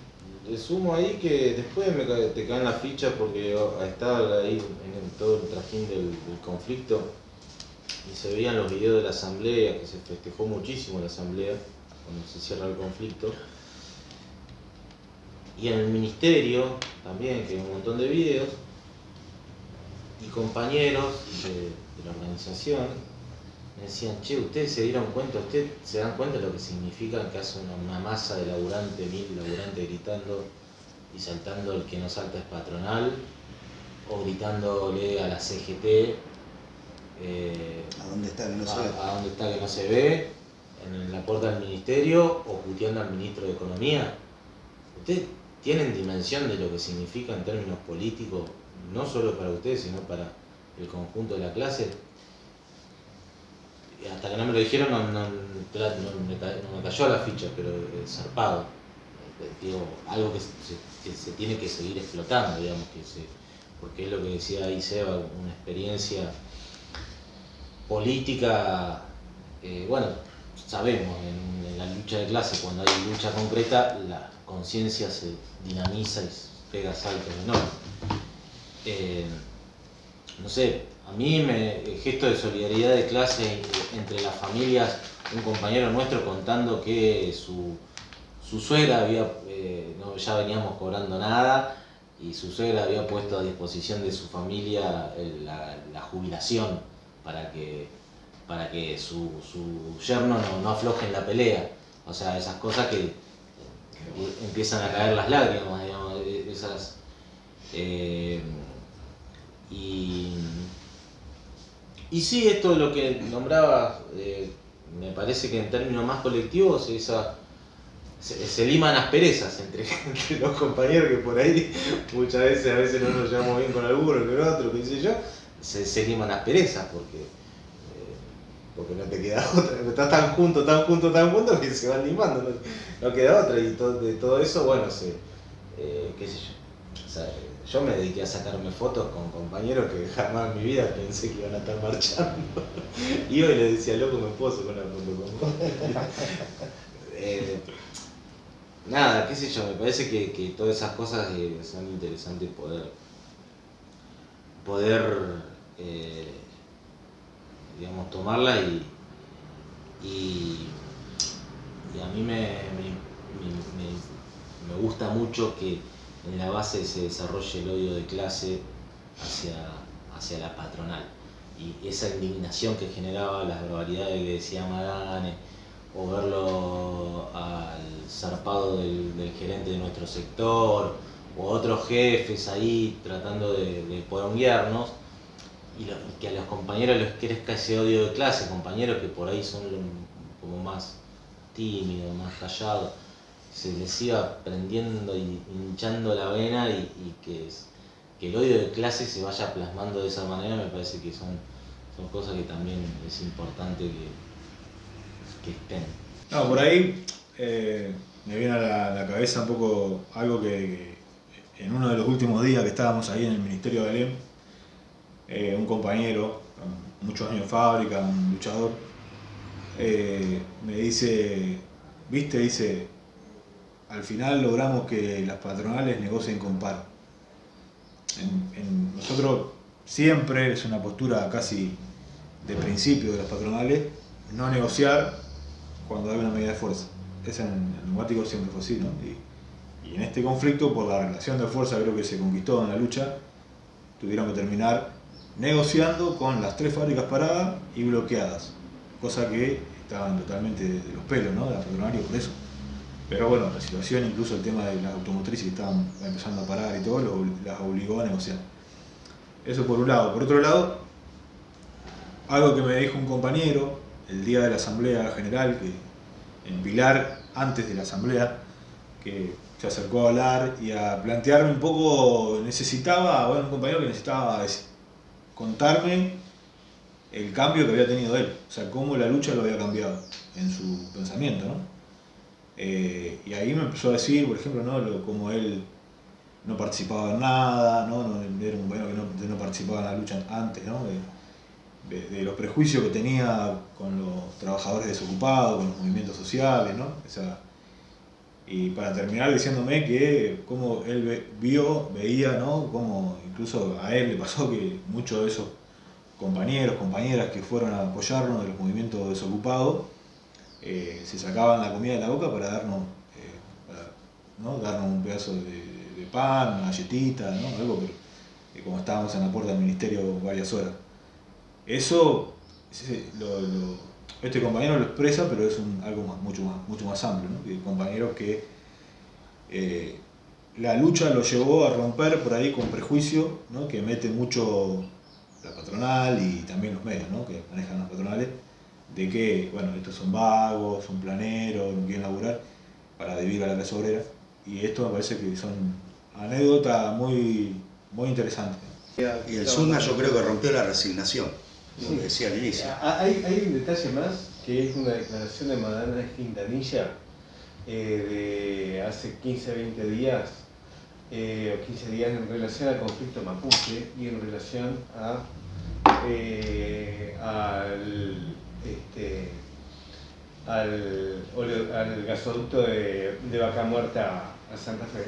me sumo ahí, que después te caen las fichas porque estaba ahí en todo el trajín del conflicto y se veían los videos de la asamblea, que se festejó muchísimo la asamblea cuando se cierra el conflicto. Y en el ministerio también, que hay un montón de videos, y compañeros de la organización me decían, che, ¿ustedes se dieron cuenta? ¿Ustedes se dan cuenta de lo que significa que hace una masa de laburantes, 1000 laburantes gritando y saltando el que no salta es patronal? O gritándole a la CGT ¿a dónde está que no se ve? ¿A dónde está que no se ve? En la puerta del ministerio, o puteando al ministro de Economía. ¿Ustedes tienen dimensión de lo que significa en términos políticos, no solo para ustedes, sino para el conjunto de la clase? Hasta que no me lo dijeron no me cayó la ficha, pero zarpado. Digo, algo que se tiene que seguir explotando, digamos, porque es lo que decía ahí Seba, una experiencia política, bueno, sabemos, en la lucha de clase, cuando hay lucha concreta, la conciencia se dinamiza y pega saltos enormes. No sé, a mí el gesto de solidaridad de clase entre las familias, un compañero nuestro contando que su suegra había, ya veníamos cobrando nada, y su suegra había puesto a disposición de su familia la jubilación para que su yerno no afloje en la pelea. O sea, esas cosas que empiezan a caer las lágrimas, digamos, esas... Y sí, esto es lo que nombraba, me parece que en términos más colectivos se liman asperezas entre los compañeros, que por ahí muchas veces, a veces no nos llevamos bien con alguno, con otro, qué sé yo, se liman asperezas porque no te queda otra, estás tan junto que se van limando, no queda otra, y de todo eso, bueno, qué sé yo, O sea, yo me dediqué a sacarme fotos con compañeros que jamás en mi vida pensé que iban a estar marchando. Y hoy le decía, loco, me puedo sacar una foto con vos. Nada, qué sé yo, me parece que todas esas cosas son interesantes poder digamos, tomarlas y a mí me gusta mucho que en la base se desarrolle el odio de clase hacia la patronal. Y esa indignación que generaba las barbaridades que decía Magane, o verlo al zarpado del gerente de nuestro sector, o otros jefes ahí tratando de poronguearnos, y que a los compañeros les crezca ese odio de clase, compañeros que por ahí son como más tímidos, más callados, se les iba prendiendo y hinchando la vena y que el odio de clase se vaya plasmando de esa manera, me parece que son cosas que también es importante que estén. No, por ahí me viene a la cabeza un poco algo que en uno de los últimos días que estábamos ahí en el Ministerio de Alem, un compañero con muchos años de fábrica, un luchador, me dice, viste, dice, al final logramos que las patronales negocien con paro. Nosotros siempre, es una postura casi de principio de las patronales, no negociar cuando hay una medida de fuerza. Eso en el neumático siempre fue así, ¿no? Y en este conflicto, por la relación de fuerza creo que se conquistó en la lucha, tuvieron que terminar negociando con las 3 fábricas paradas y bloqueadas, cosa que estaban totalmente de los pelos, ¿no? De la patronal por eso. Pero bueno, la situación, incluso el tema de las automotrices que estaban empezando a parar y todo, las obligó a negociar. Eso por un lado. Por otro lado, algo que me dijo un compañero el día de la Asamblea General, que en Pilar, antes de la Asamblea, que se acercó a hablar y a plantearme un poco, un compañero que necesitaba contarme el cambio que había tenido él, o sea, cómo la lucha lo había cambiado en su pensamiento, ¿no? Y ahí me empezó a decir, por ejemplo, ¿no? Como él no participaba en nada, ¿no? Era un compañero que no participaba en la lucha antes, ¿no? De los prejuicios que tenía con los trabajadores desocupados, con los movimientos sociales, ¿no? Y para terminar diciéndome que como él veía, ¿no? Como incluso a él le pasó que muchos de esos compañeros, compañeras que fueron a apoyarnos de los movimientos desocupados, se sacaban la comida de la boca para darnos, ¿no? Darnos un pedazo de pan, una galletita, ¿no? Algo, pero como estábamos en la puerta del ministerio varias horas. Eso, este compañero lo expresa, pero es algo mucho más amplio, ¿no? Y compañeros que la lucha lo llevó a romper por ahí con prejuicios, ¿no? Que mete mucho la patronal y también los medios, ¿no? Que manejan las patronales, de que, bueno, estos son vagos, son planeros, no quieren laburar para vivir a la clase obrera. Y esto me parece que son anécdotas muy interesantes. Y el Zunga yo creo que rompió la resignación, lo que decía al inicio. Hay un detalle más, que es una declaración de Madame Quintanilla de hace 15-20 días, o 15 días en relación al conflicto mapuche y en relación al gasoducto de Vaca Muerta a Santa Fe.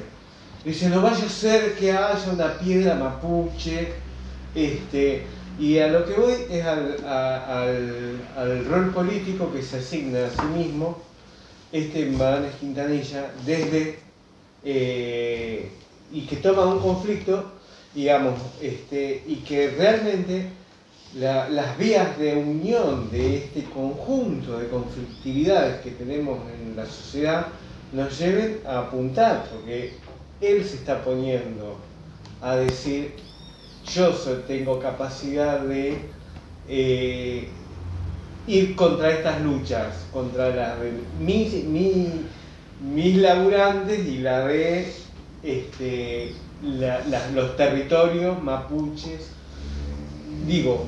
Dice, no vaya a ser que haya una piedra mapuche, y a lo que voy es al rol político que se asigna a sí mismo Madame Quintanilla desde y que toma un conflicto, digamos, y que realmente las vías de unión de este conjunto de conflictividades que tenemos en la sociedad nos lleven a apuntar, porque él se está poniendo a decir, yo tengo capacidad de ir contra estas luchas, contra las de mis laburantes y la de los territorios mapuches. Digo,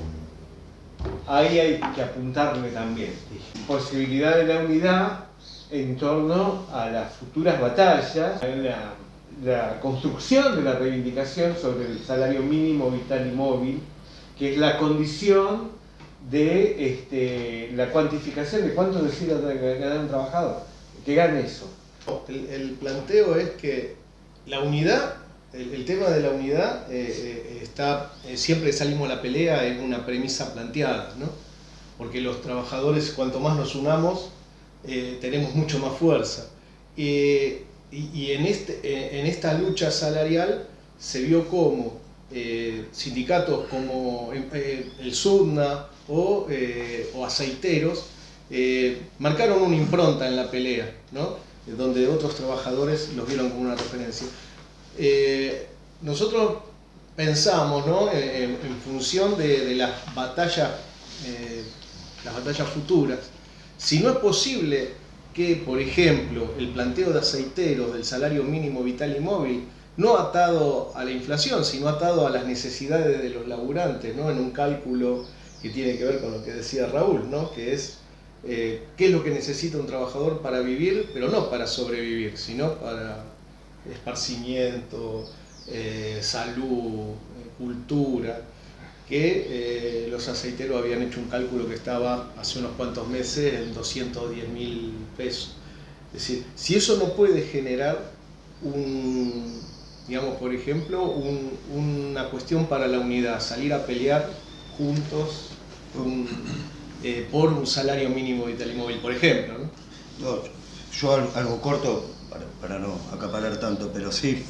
ahí hay que apuntarle también. Posibilidad de la unidad en torno a las futuras batallas. Hay la construcción de la reivindicación sobre el salario mínimo vital y móvil, que es la condición de la cuantificación de cuánto necesita ganar un trabajador, que gane eso. El planteo es que la unidad, el tema de la unidad está, siempre salimos a la pelea en una premisa planteada, ¿no? Porque los trabajadores, cuanto más nos unamos, tenemos mucho más fuerza. Y en esta lucha salarial se vio como sindicatos como el SUDNA o aceiteros marcaron una impronta en la pelea, ¿no? Donde otros trabajadores los vieron como una referencia. Nosotros pensamos, ¿no? en función de las batallas futuras, si no es posible que, por ejemplo, el planteo de aceiteros del salario mínimo vital y móvil, no atado a la inflación, sino atado a las necesidades de los laburantes, ¿no? En un cálculo que tiene que ver con lo que decía Raúl, ¿no? Que es qué es lo que necesita un trabajador para vivir, pero no para sobrevivir, sino para esparcimiento, salud, cultura, que los aceiteros habían hecho un cálculo que estaba hace unos cuantos meses en 210.000 pesos. Es decir, si eso no puede generar digamos, por ejemplo, una cuestión para la unidad, salir a pelear juntos por un salario mínimo vital y móvil, por ejemplo, ¿no? No, yo algo corto, para no acaparar tanto, pero sí,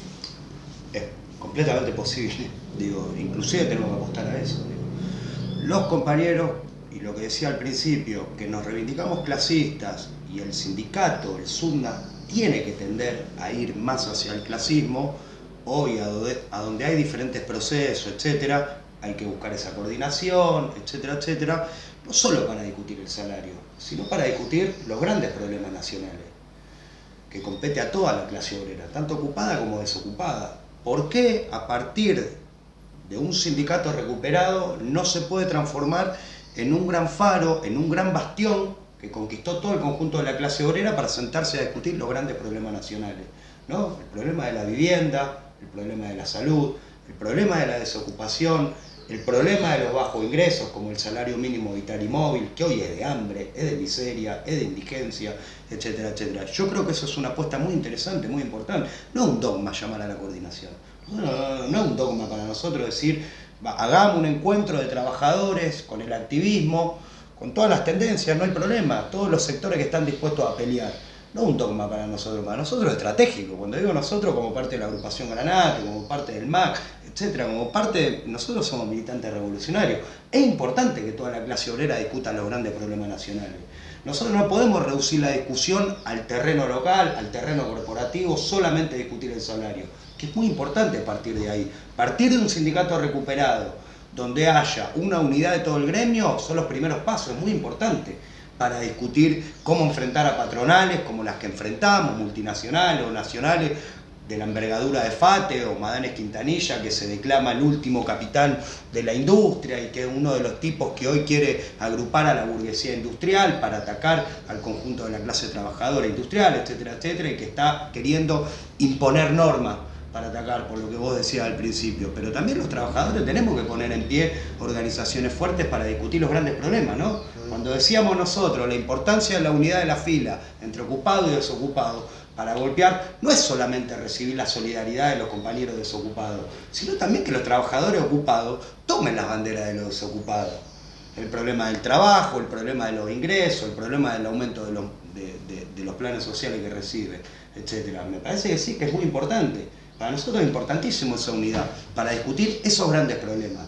es completamente posible. Digo, inclusive tenemos que apostar a eso. Digo. Los compañeros, y lo que decía al principio, que nos reivindicamos clasistas, y el sindicato, el SUDNA, tiene que tender a ir más hacia el clasismo. Hoy, a donde hay diferentes procesos, etcétera, hay que buscar esa coordinación, etcétera, etcétera, no solo para discutir el salario, sino para discutir los grandes problemas nacionales, que compete a toda la clase obrera, tanto ocupada como desocupada. ¿Por qué a partir de un sindicato recuperado no se puede transformar en un gran faro, en un gran bastión que conquistó todo el conjunto de la clase obrera para sentarse a discutir los grandes problemas nacionales, ¿no? El problema de la vivienda, el problema de la salud, el problema de la desocupación, el problema de los bajos ingresos, como el salario mínimo vital y móvil, que hoy es de hambre, es de miseria, es de indigencia, etcétera, etcétera. Yo creo que eso es una apuesta muy interesante, muy importante. No un dogma llamar a la coordinación. No es un dogma para nosotros decir, hagamos un encuentro de trabajadores con el activismo, con todas las tendencias, no hay problema, todos los sectores que están dispuestos a pelear. No un dogma para nosotros es estratégico. Cuando digo nosotros, como parte de la agrupación Granate, como parte del MAC, etcétera, como parte, nosotros somos militantes revolucionarios. Es importante que toda la clase obrera discuta los grandes problemas nacionales. Nosotros no podemos reducir la discusión al terreno local, al terreno corporativo, solamente discutir el salario, que es muy importante partir de ahí. Partir de un sindicato recuperado, donde haya una unidad de todo el gremio, son los primeros pasos, es muy importante, para discutir cómo enfrentar a patronales como las que enfrentamos, multinacionales o nacionales, de la envergadura de Fate o Madanes Quintanilla, que se declama el último capitán de la industria y que es uno de los tipos que hoy quiere agrupar a la burguesía industrial para atacar al conjunto de la clase trabajadora industrial, etcétera, etcétera, y que está queriendo imponer normas para atacar, por lo que vos decías al principio. Pero también los trabajadores tenemos que poner en pie organizaciones fuertes para discutir los grandes problemas, ¿no? Cuando decíamos nosotros la importancia de la unidad de la fila entre ocupado y desocupado para golpear, no es solamente recibir la solidaridad de los compañeros desocupados, sino también que los trabajadores ocupados tomen las banderas de los desocupados. El problema del trabajo, el problema de los ingresos, el problema del aumento de los planes sociales que recibe, etc. Me parece que sí, que es muy importante. Para nosotros es importantísimo esa unidad, para discutir esos grandes problemas.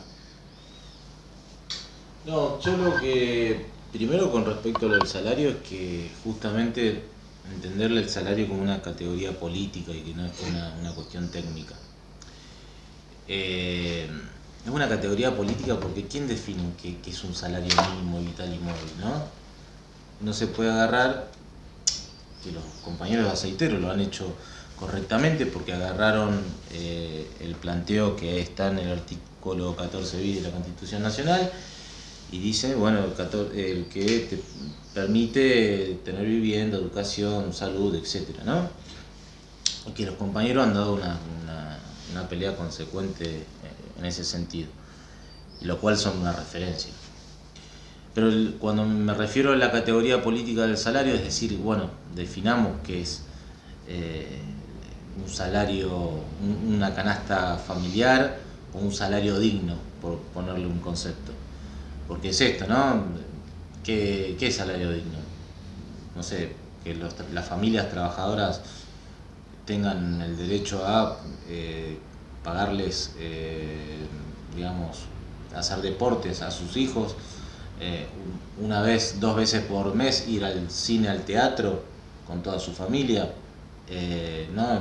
No, yo lo que, primero con respecto a lo del salario, es que justamente entenderle el salario como una categoría política y que no es una cuestión técnica. Es una categoría política porque ¿quién define qué es un salario mínimo vital y móvil, no? No se puede agarrar, que los compañeros de aceiteros lo han hecho correctamente porque agarraron el planteo que está en el artículo 14 bis de la Constitución Nacional y dice, bueno, el que te permite tener vivienda, educación, salud, etcétera, ¿no? que los compañeros han dado una pelea consecuente en ese sentido, lo cual son una referencia. Pero cuando me refiero a la categoría política del salario, es decir, bueno, definamos qué es un salario, una canasta familiar o un salario digno, por ponerle un concepto. Porque es esto, ¿no? ¿Qué es salario digno? No sé, que las familias trabajadoras tengan el derecho a pagarles, digamos, hacer deportes a sus hijos, una vez, 2 veces por mes ir al cine, al teatro con toda su familia, ¿no?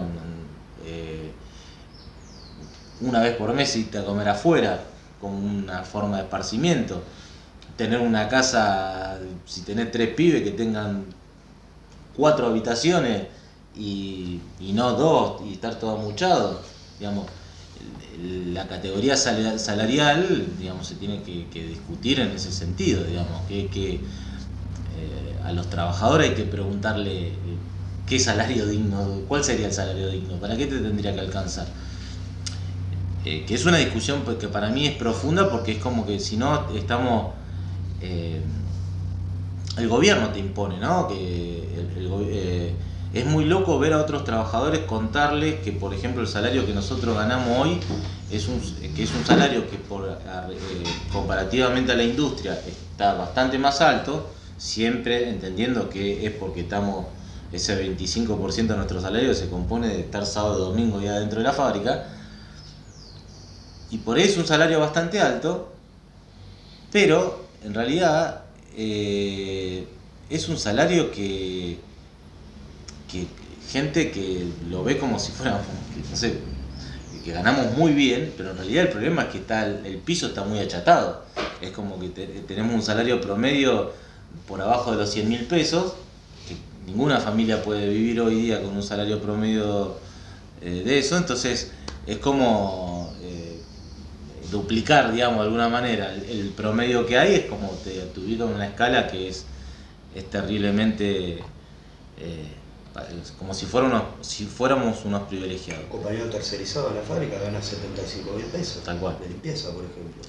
Una vez por mes irte a comer afuera como una forma de esparcimiento, tener una casa, si tenés 3 pibes, que tengan 4 habitaciones y no 2, y estar todo amuchado, digamos. La categoría salarial, digamos, se tiene que discutir en ese sentido, digamos, que a los trabajadores hay que preguntarle qué salario digno, cuál sería el salario digno, para qué te tendría que alcanzar. Que es una discusión que para mí es profunda, porque es como que si no estamos, el gobierno te impone, ¿no? Es muy loco ver a otros trabajadores contarles que, por ejemplo, el salario que nosotros ganamos hoy es un salario que comparativamente a la industria está bastante más alto, siempre entendiendo que es porque estamos, ese 25% de nuestro salario se compone de estar sábado y domingo ya dentro de la fábrica, y por eso es un salario bastante alto, pero en realidad es un salario que gente que lo ve como si fuéramos, no sé, que ganamos muy bien, pero en realidad el problema es que el piso está muy achatado. Es como que tenemos un salario promedio por abajo de los 100.000 pesos, que ninguna familia puede vivir hoy día con un salario promedio de eso, entonces es como duplicar, digamos, de alguna manera el promedio que hay, es como te ubican en una escala que es terriblemente... como si fuéramos unos privilegiados. Un compañero tercerizado en la fábrica gana 75.000 pesos. Tal cual. De limpieza, por ejemplo.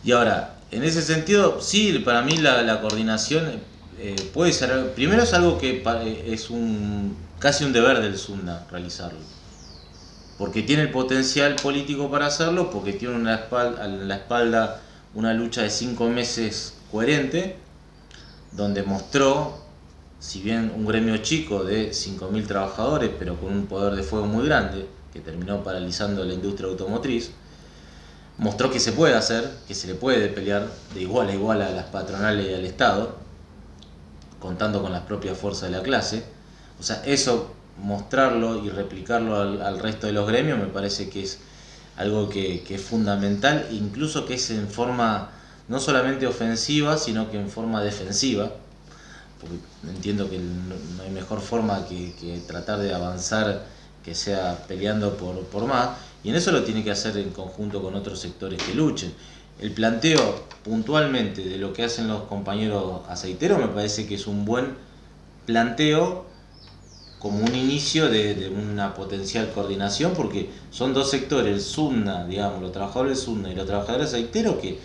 Y ahora, en ese sentido, sí, para mí la coordinación puede ser... Primero es algo que es casi un deber del SUNDA realizarlo. Porque tiene el potencial político para hacerlo, porque tiene en la espalda una lucha de 5 meses coherente, donde mostró, si bien un gremio chico de 5.000 trabajadores, pero con un poder de fuego muy grande, que terminó paralizando la industria automotriz, mostró que se puede hacer, que se le puede pelear de igual a igual a las patronales y al Estado, contando con las propias fuerzas de la clase. O sea, eso, mostrarlo y replicarlo al resto de los gremios, me parece que es algo que es fundamental, incluso que es en forma no solamente ofensiva, sino que en forma defensiva. Porque entiendo que no hay mejor forma que tratar de avanzar que sea peleando por más, y en eso lo tiene que hacer en conjunto con otros sectores que luchen. El planteo puntualmente de lo que hacen los compañeros aceiteros me parece que es un buen planteo como un inicio de una potencial coordinación, porque son 2 sectores, el SUNDA, digamos, los trabajadores del SUNDA y los trabajadores aceiteros, que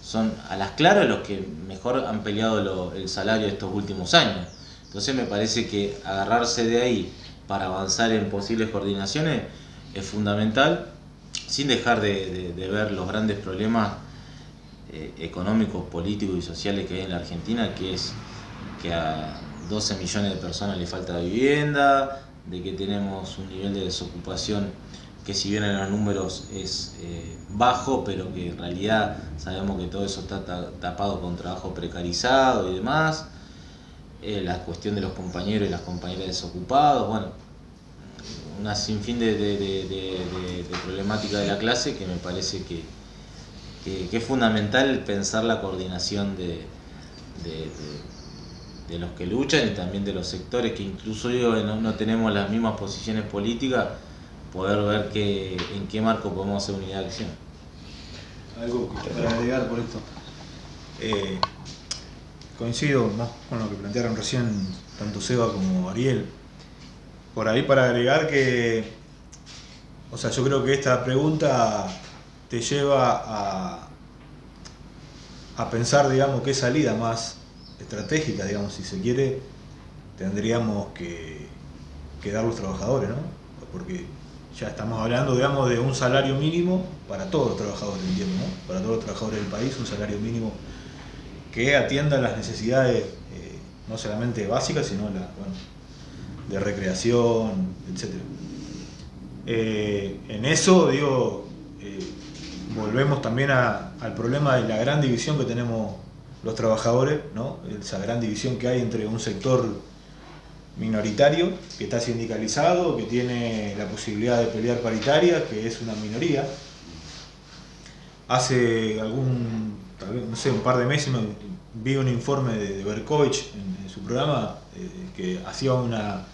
son a las claras los que mejor han peleado el salario estos últimos años. Entonces me parece que agarrarse de ahí para avanzar en posibles coordinaciones es fundamental, sin dejar de ver los grandes problemas económicos, políticos y sociales que hay en la Argentina, que es que a 12 millones de personas le falta vivienda, de que tenemos un nivel de desocupación que, si bien en los números es bajo, pero que en realidad sabemos que todo eso está tapado con trabajo precarizado y demás, la cuestión de los compañeros y las compañeras desocupados, bueno, una sinfín de problemática de la clase que me parece que es fundamental pensar la coordinación de los que luchan y también de los sectores que incluso no tenemos las mismas posiciones políticas, poder ver en qué marco podemos hacer unidad de acción. Algo para agregar por esto. Coincido más con lo que plantearon recién tanto Seba como Ariel. por ahí para agregar que, o sea, yo creo que esta pregunta te lleva a pensar, digamos, qué salida más estratégica, digamos, si se quiere, tendríamos que dar los trabajadores, ¿no? Porque ya estamos hablando, digamos, de un salario mínimo para todos los trabajadores, entiendo, ¿no? Para todos los trabajadores del país, un salario mínimo que atienda las necesidades no solamente básicas, sino de recreación, etc. En eso, digo, volvemos también al problema de la gran división que tenemos los trabajadores, ¿no? Esa gran división que hay entre un sector minoritario, que está sindicalizado, que tiene la posibilidad de pelear paritaria, que es una minoría. Hace tal vez, no sé, un par de meses vi un informe de Berkovich en su programa que hacía una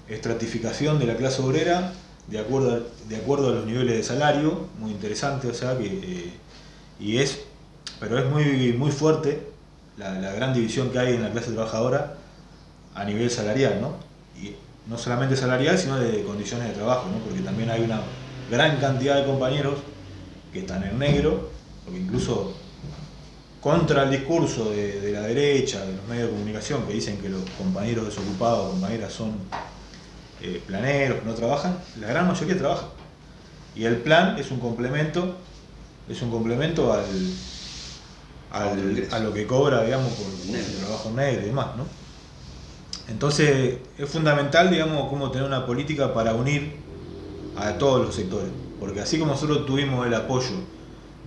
estratificación de la clase obrera de acuerdo a los niveles de salario, muy interesante, o sea que pero es muy fuerte la gran división que hay en la clase trabajadora a nivel salarial, ¿no? Y no solamente salarial, sino de condiciones de trabajo, ¿no? Porque también hay una gran cantidad de compañeros que están en negro, porque incluso contra el discurso de la derecha, de los medios de comunicación, que dicen que los compañeros desocupados o compañeras son planeros, que no trabajan, la gran mayoría trabaja. Y el plan es un complemento a lo que cobra, digamos, por el trabajo negro y demás, ¿no? Entonces es fundamental, digamos, cómo tener una política para unir a todos los sectores, porque así como nosotros tuvimos el apoyo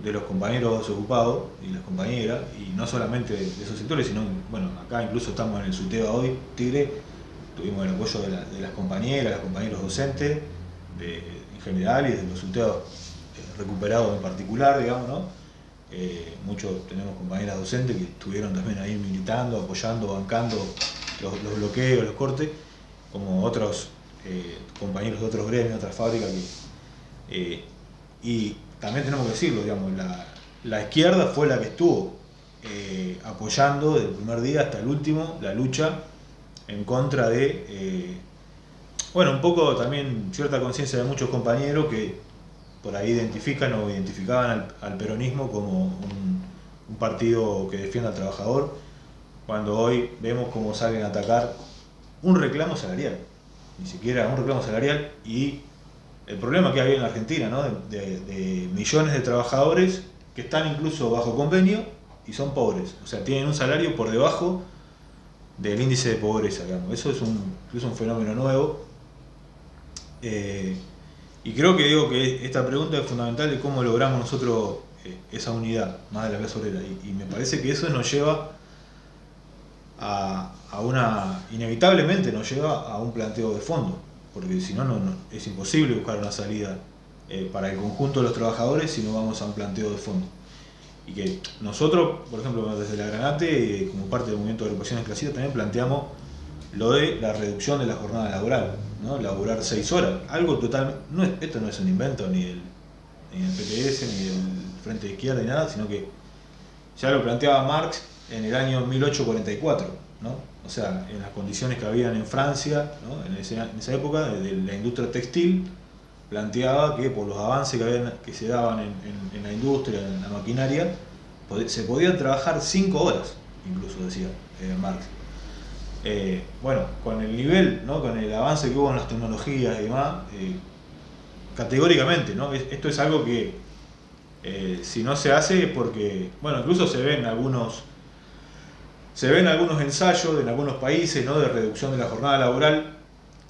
de los compañeros desocupados y las compañeras, y no solamente de esos sectores, sino, bueno, acá incluso estamos en el SUTEBA hoy, Tigre, tuvimos el apoyo de las compañeras, los compañeros docentes, en general, y de los SUTEBA recuperados en particular, digamos, ¿no? Muchos tenemos compañeras docentes que estuvieron también ahí militando, apoyando, bancando los bloqueos, los cortes, como otros compañeros de otros gremios, otras fábricas. Y también tenemos que decirlo, digamos, la izquierda fue la que estuvo apoyando desde el primer día hasta el último la lucha en contra de, un poco también cierta conciencia de muchos compañeros que por ahí identificaban al peronismo como un partido que defiende al trabajador, cuando hoy vemos cómo salen a atacar un reclamo salarial, ni siquiera un reclamo salarial, y el problema que hay en la Argentina, ¿no? de millones de trabajadores que están incluso bajo convenio y son pobres, o sea, tienen un salario por debajo del índice de pobreza, digamos. Eso es un fenómeno nuevo. Y creo que esta pregunta es fundamental de cómo logramos nosotros esa unidad más de la clase obrera, y me parece que eso nos lleva inevitablemente nos lleva a un planteo de fondo, porque si no es imposible buscar una salida para el conjunto de los trabajadores si no vamos a un planteo de fondo. Y que nosotros, por ejemplo, desde la Granate, como parte del movimiento de agrupaciones clasistas, también planteamos lo de la reducción de la jornada laboral, ¿no? Laburar 6 horas, algo totalmente, esto no es un invento ni del PTS, ni del Frente de Izquierda, ni nada, sino que ya lo planteaba Marx en el año 1844, ¿no? O sea, en las condiciones que habían en Francia, ¿no? en esa época, de la industria textil, planteaba que por los avances que se daban en la industria, en la maquinaria, se podían trabajar 5 horas, incluso decía Marx. Con el nivel, ¿no? Con el avance que hubo en las tecnologías y demás, categóricamente, ¿no? Esto es algo que si no se hace es porque, incluso se ven algunos ensayos en algunos países, ¿no? De reducción de la jornada laboral,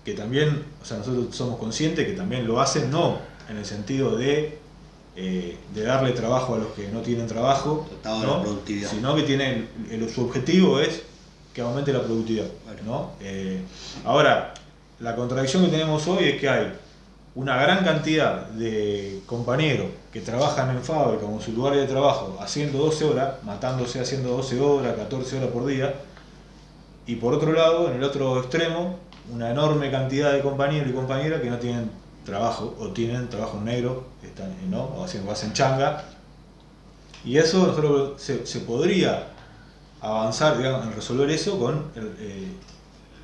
que también, o sea, nosotros somos conscientes que también lo hacen no en el sentido de darle trabajo a los que no tienen trabajo, ¿no? Sino que su objetivo es que aumente la productividad, ¿no? Ahora, la contradicción que tenemos hoy es que hay una gran cantidad de compañeros que trabajan en fábrica o en su lugar de trabajo haciendo 12 horas, matándose haciendo 12 horas, 14 horas por día, y por otro lado, en el otro extremo, una enorme cantidad de compañeros y compañeras que no tienen trabajo o tienen trabajo en negro, ¿no? o hacen changa, y eso nosotros se podría avanzar, digamos, en resolver eso con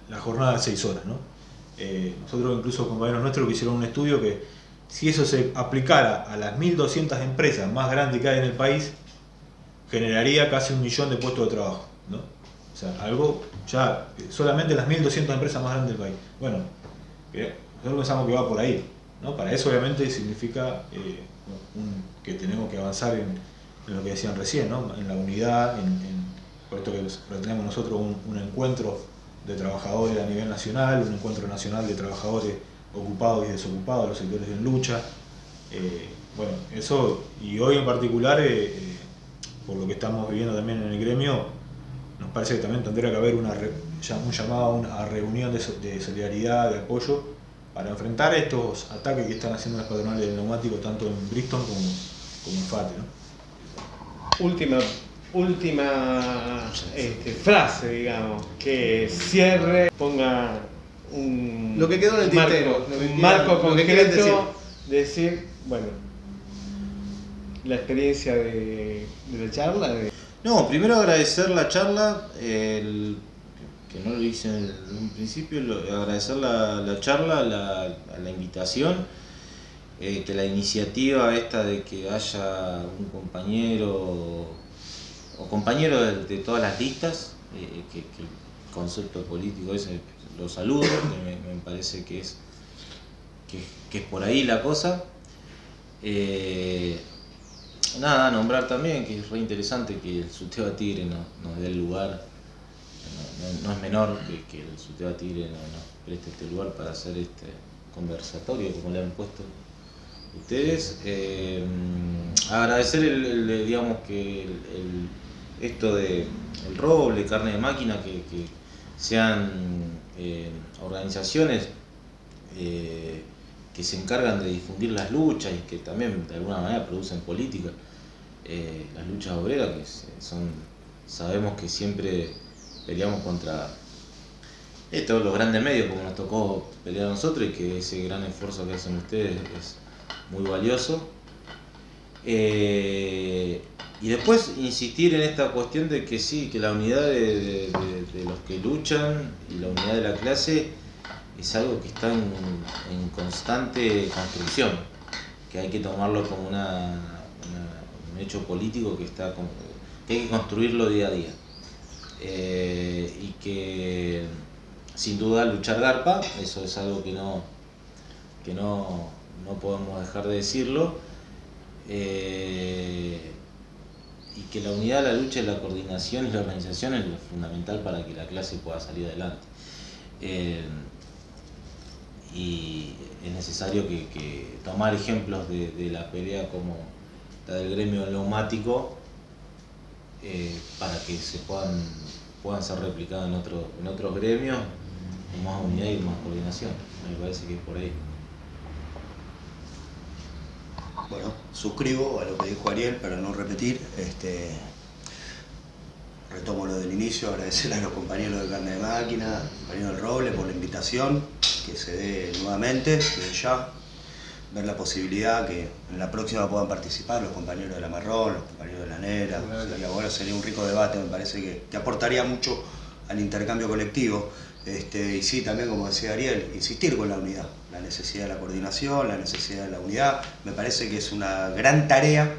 la jornada de 6 horas, ¿no? Nosotros incluso compañeros nuestros que hicieron un estudio que si eso se aplicara a las 1.200 empresas más grandes que hay en el país, generaría casi 1 millón de puestos de trabajo, ¿no? O sea, algo ya, solamente las 1.200 empresas más grandes del país. Bueno, nosotros pensamos que va por ahí, ¿no? Para eso obviamente significa que tenemos que avanzar en lo que decían recién, ¿no? En la unidad, por esto que tenemos nosotros un encuentro de trabajadores a nivel nacional, un encuentro nacional de trabajadores ocupados y desocupados, los sectores en lucha. Bueno, eso, y hoy en particular, por lo que estamos viviendo también en el gremio, nos parece que también tendría que haber un llamado a una reunión de solidaridad, de apoyo, para enfrentar estos ataques que están haciendo las patronales del neumático, tanto en Brixton como en FATE, ¿no? Última frase, digamos, que cierre, ponga lo que quedó en el tintero, un marco concreto, decir, bueno, la experiencia de la charla. No, primero agradecer la charla, que no lo hice en un principio, agradecer la charla, la invitación, que la iniciativa esta de que haya un compañero o compañero de todas las listas, que el concepto político ese lo saludo, que me parece que es por ahí la cosa. Nada, nombrar también que es re interesante que el Suteo a Tigre nos dé el lugar, no es menor que el Suteo a Tigre nos preste este lugar para hacer este conversatorio como le han puesto ustedes. Agradecer digamos que esto de el roble, carne de máquina, que sean organizaciones que se encargan de difundir las luchas y que también de alguna manera producen política, las luchas obreras, que sabemos que siempre peleamos contra todos los grandes medios como nos tocó pelear a nosotros, y que ese gran esfuerzo que hacen ustedes es muy valioso. Y después insistir en esta cuestión de que sí, que la unidad de los que luchan y la unidad de la clase es algo que está en constante construcción, que hay que tomarlo como un hecho político que hay que construirlo día a día. Y que sin duda luchar garpa, eso es algo que no podemos dejar de decirlo. Y que la unidad, la lucha, la coordinación y la organización es lo fundamental para que la clase pueda salir adelante. Y es necesario que tomar ejemplos de la pelea como la del gremio neumático, para que se puedan ser replicados en otros gremios, con más unidad y más coordinación. Me parece que es por ahí. Bueno, suscribo a lo que dijo Ariel para no repetir. Retomo lo del inicio, agradecer a los compañeros de Carne de Máquina, compañero del Roble, por la invitación, que se dé nuevamente, desde ya, ver la posibilidad que en la próxima puedan participar los compañeros de la Marrón, los compañeros de la Negra. Sería un rico debate, me parece que aportaría mucho al intercambio colectivo. Y sí, también, como decía Ariel, insistir con la unidad, la necesidad de la coordinación, la necesidad de la unidad. Me parece que es una gran tarea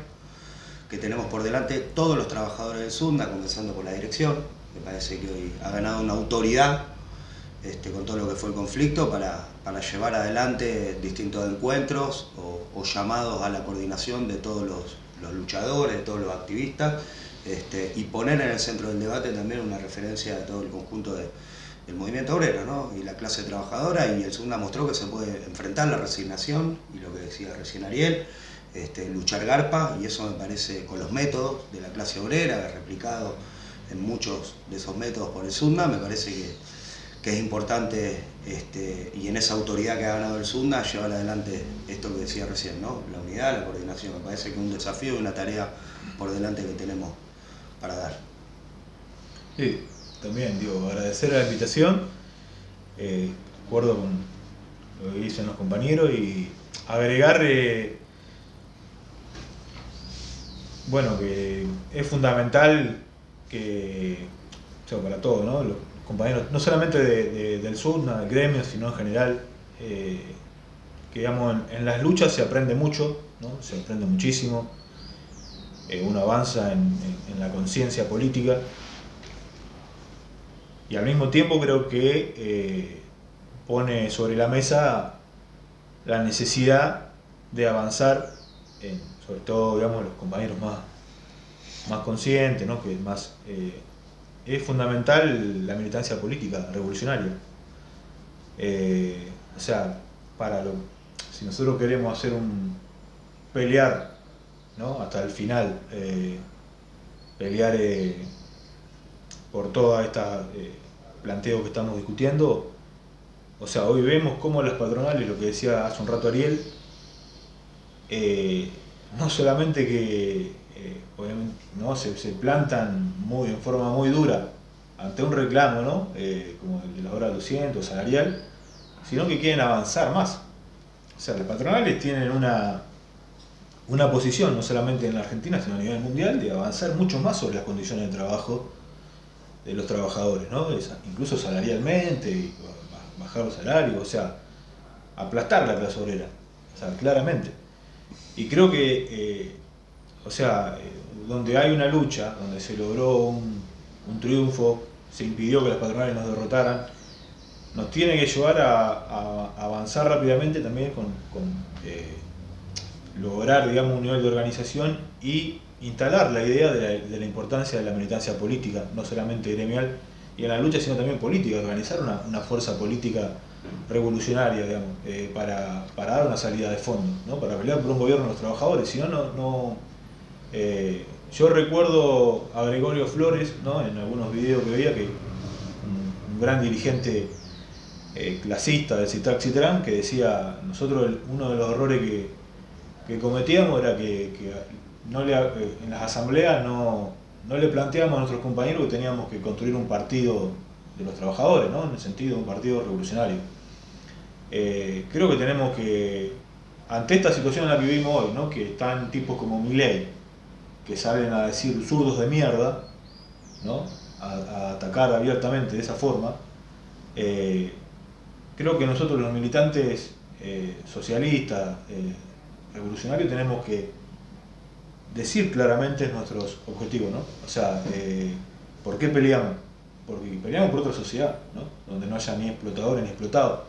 que tenemos por delante todos los trabajadores del SUNDA, comenzando por la dirección. Me parece que hoy ha ganado una autoridad con todo lo que fue el conflicto para llevar adelante distintos encuentros o llamados a la coordinación de todos los luchadores, de todos los activistas, y poner en el centro del debate también una referencia de todo el conjunto del movimiento obrero, ¿no? Y la clase trabajadora, y el SUNDA mostró que se puede enfrentar la resignación y lo que decía recién Ariel, luchar garpa, y eso me parece con los métodos de la clase obrera, replicado en muchos de esos métodos por el SUNDA. Me parece que es importante, y en esa autoridad que ha ganado el SUNDA, llevar adelante esto que decía recién, ¿no? La unidad, la coordinación. Me parece que es un desafío y una tarea por delante que tenemos para dar. Sí, también agradecer la invitación, de acuerdo con lo que dicen los compañeros, y agregar, que es fundamental que, para todos, ¿no? Los compañeros, no solamente del SUTNA, del gremio, sino en general, que digamos, en las luchas se aprende mucho, ¿no? Se aprende muchísimo, uno avanza en la conciencia política, y al mismo tiempo creo que pone sobre la mesa la necesidad de avanzar, sobre todo, digamos, los compañeros más conscientes, ¿no? Que más es fundamental la militancia política revolucionaria. O sea, si nosotros queremos hacer pelear, ¿no? Hasta el final, pelear por todas estas planteos que estamos discutiendo. O sea, hoy vemos cómo las patronales, lo que decía hace un rato Ariel, no solamente que obviamente, ¿no? se plantan en forma muy dura ante un reclamo, ¿no? Como el de la hora 200 salarial, sino que quieren avanzar más. O sea, las patronales tienen una posición, no solamente en la Argentina, sino a nivel mundial, de avanzar mucho más sobre las condiciones de trabajo de los trabajadores, ¿no? Incluso salarialmente, y bajar los salarios, o sea, aplastar la clase obrera, o sea, claramente. Y creo que, donde hay una lucha, donde se logró un triunfo, se impidió que las patronales nos derrotaran, nos tiene que llevar a avanzar rápidamente también con lograr, digamos, un nivel de organización y instalar la idea de la importancia de la militancia política, no solamente gremial y en la lucha, sino también política, organizar una fuerza política revolucionaria, digamos, para dar una salida de fondo, ¿no? Para pelear por un gobierno de los trabajadores. Si no, yo recuerdo a Gregorio Flores, ¿no? En algunos videos que veía, que un gran dirigente clasista del CITRAC-CITRAN, que decía, nosotros uno de los errores que cometíamos era que en las asambleas no le planteamos a nuestros compañeros que teníamos que construir un partido de los trabajadores, ¿no? En el sentido de un partido revolucionario. Creo que tenemos que, ante esta situación en la que vivimos hoy, ¿no? Que están tipos como Milei, que salen a decir zurdos de mierda, ¿no? A atacar abiertamente de esa forma, creo que nosotros los militantes socialistas, revolucionarios, tenemos que decir claramente nuestros objetivos, ¿no? O sea, ¿por qué peleamos? Porque peleamos por otra sociedad, ¿no? Donde no haya ni explotadores ni explotados,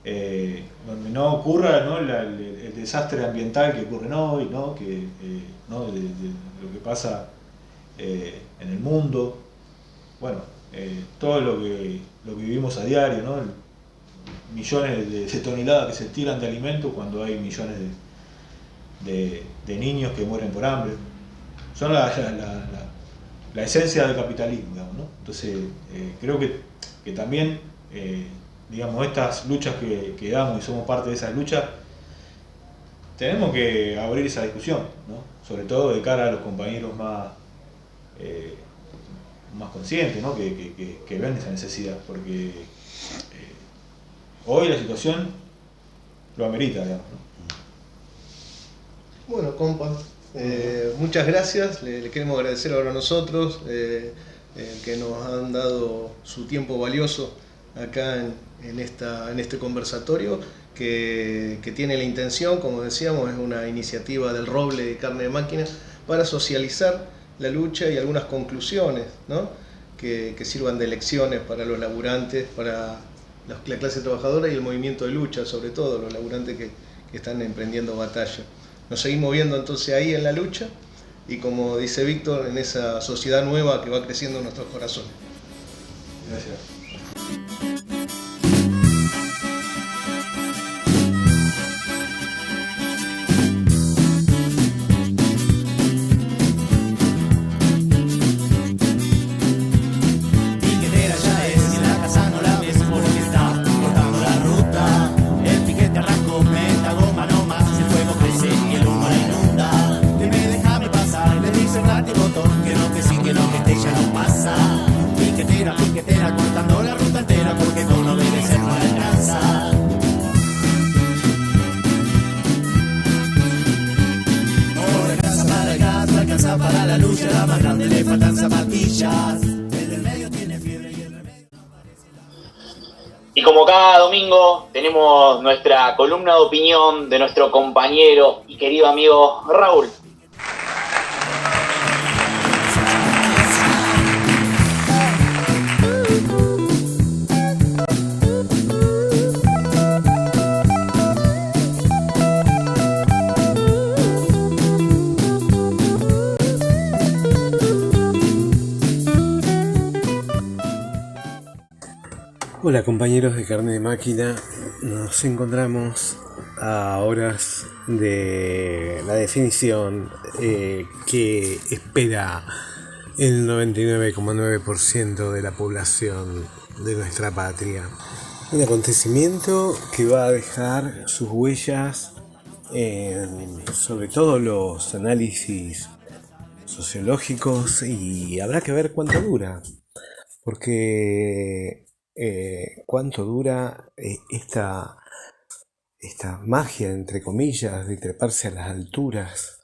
donde no ocurra, ¿no? el desastre ambiental que ocurre hoy, ¿no? ¿No? De lo que pasa en el mundo, bueno, todo lo que vivimos a diario, ¿no? Millones de toneladas que se tiran de alimentos cuando hay millones de niños que mueren por hambre. Son la esencia del capitalismo, digamos, ¿no? Entonces, creo que también, digamos, estas luchas que damos y somos parte de esas luchas, tenemos que abrir esa discusión, ¿no? Sobre todo de cara a los compañeros más conscientes, ¿no? Que ven esa necesidad, porque hoy la situación lo amerita, digamos, ¿no? Bueno, compas, muchas gracias. Le queremos agradecer ahora a nosotros que nos han dado su tiempo valioso acá en este conversatorio que tiene la intención, como decíamos, es una iniciativa del Roble de Carne de Máquina para socializar la lucha y algunas conclusiones, ¿no? que sirvan de lecciones para los laburantes, para la clase trabajadora y el movimiento de lucha, sobre todo los laburantes que están emprendiendo batalla. Nos seguimos viendo entonces ahí en la lucha y, como dice Víctor, en esa sociedad nueva que va creciendo en nuestros corazones. Gracias. Piquetera ya es, y la casa no la ves porque está cortando la ruta. El piquete arrancó, meta goma no más, el fuego crece y el humo la inunda. Dime, déjame pasar, le dice el botón, que no, que sí, que no, que este ya no pasa. Piquetera, piquetera, cortando la ruta entera porque con obedecer no alcanza. Ahora alcanza para el gas, no alcanza para la lucha, la más grande le faltan zapatillas. El del medio tiene fiebre y el remedio. Y como cada domingo tenemos nuestra columna de opinión de nuestro compañero y querido amigo Raúl. Hola compañeros de Carne de Máquina, nos encontramos a horas de la definición que espera el 99,9% de la población de nuestra patria. Un acontecimiento que va a dejar sus huellas en sobre todo los análisis sociológicos, y habrá que ver cuánto dura, porque cuánto dura esta magia, entre comillas, de treparse a las alturas,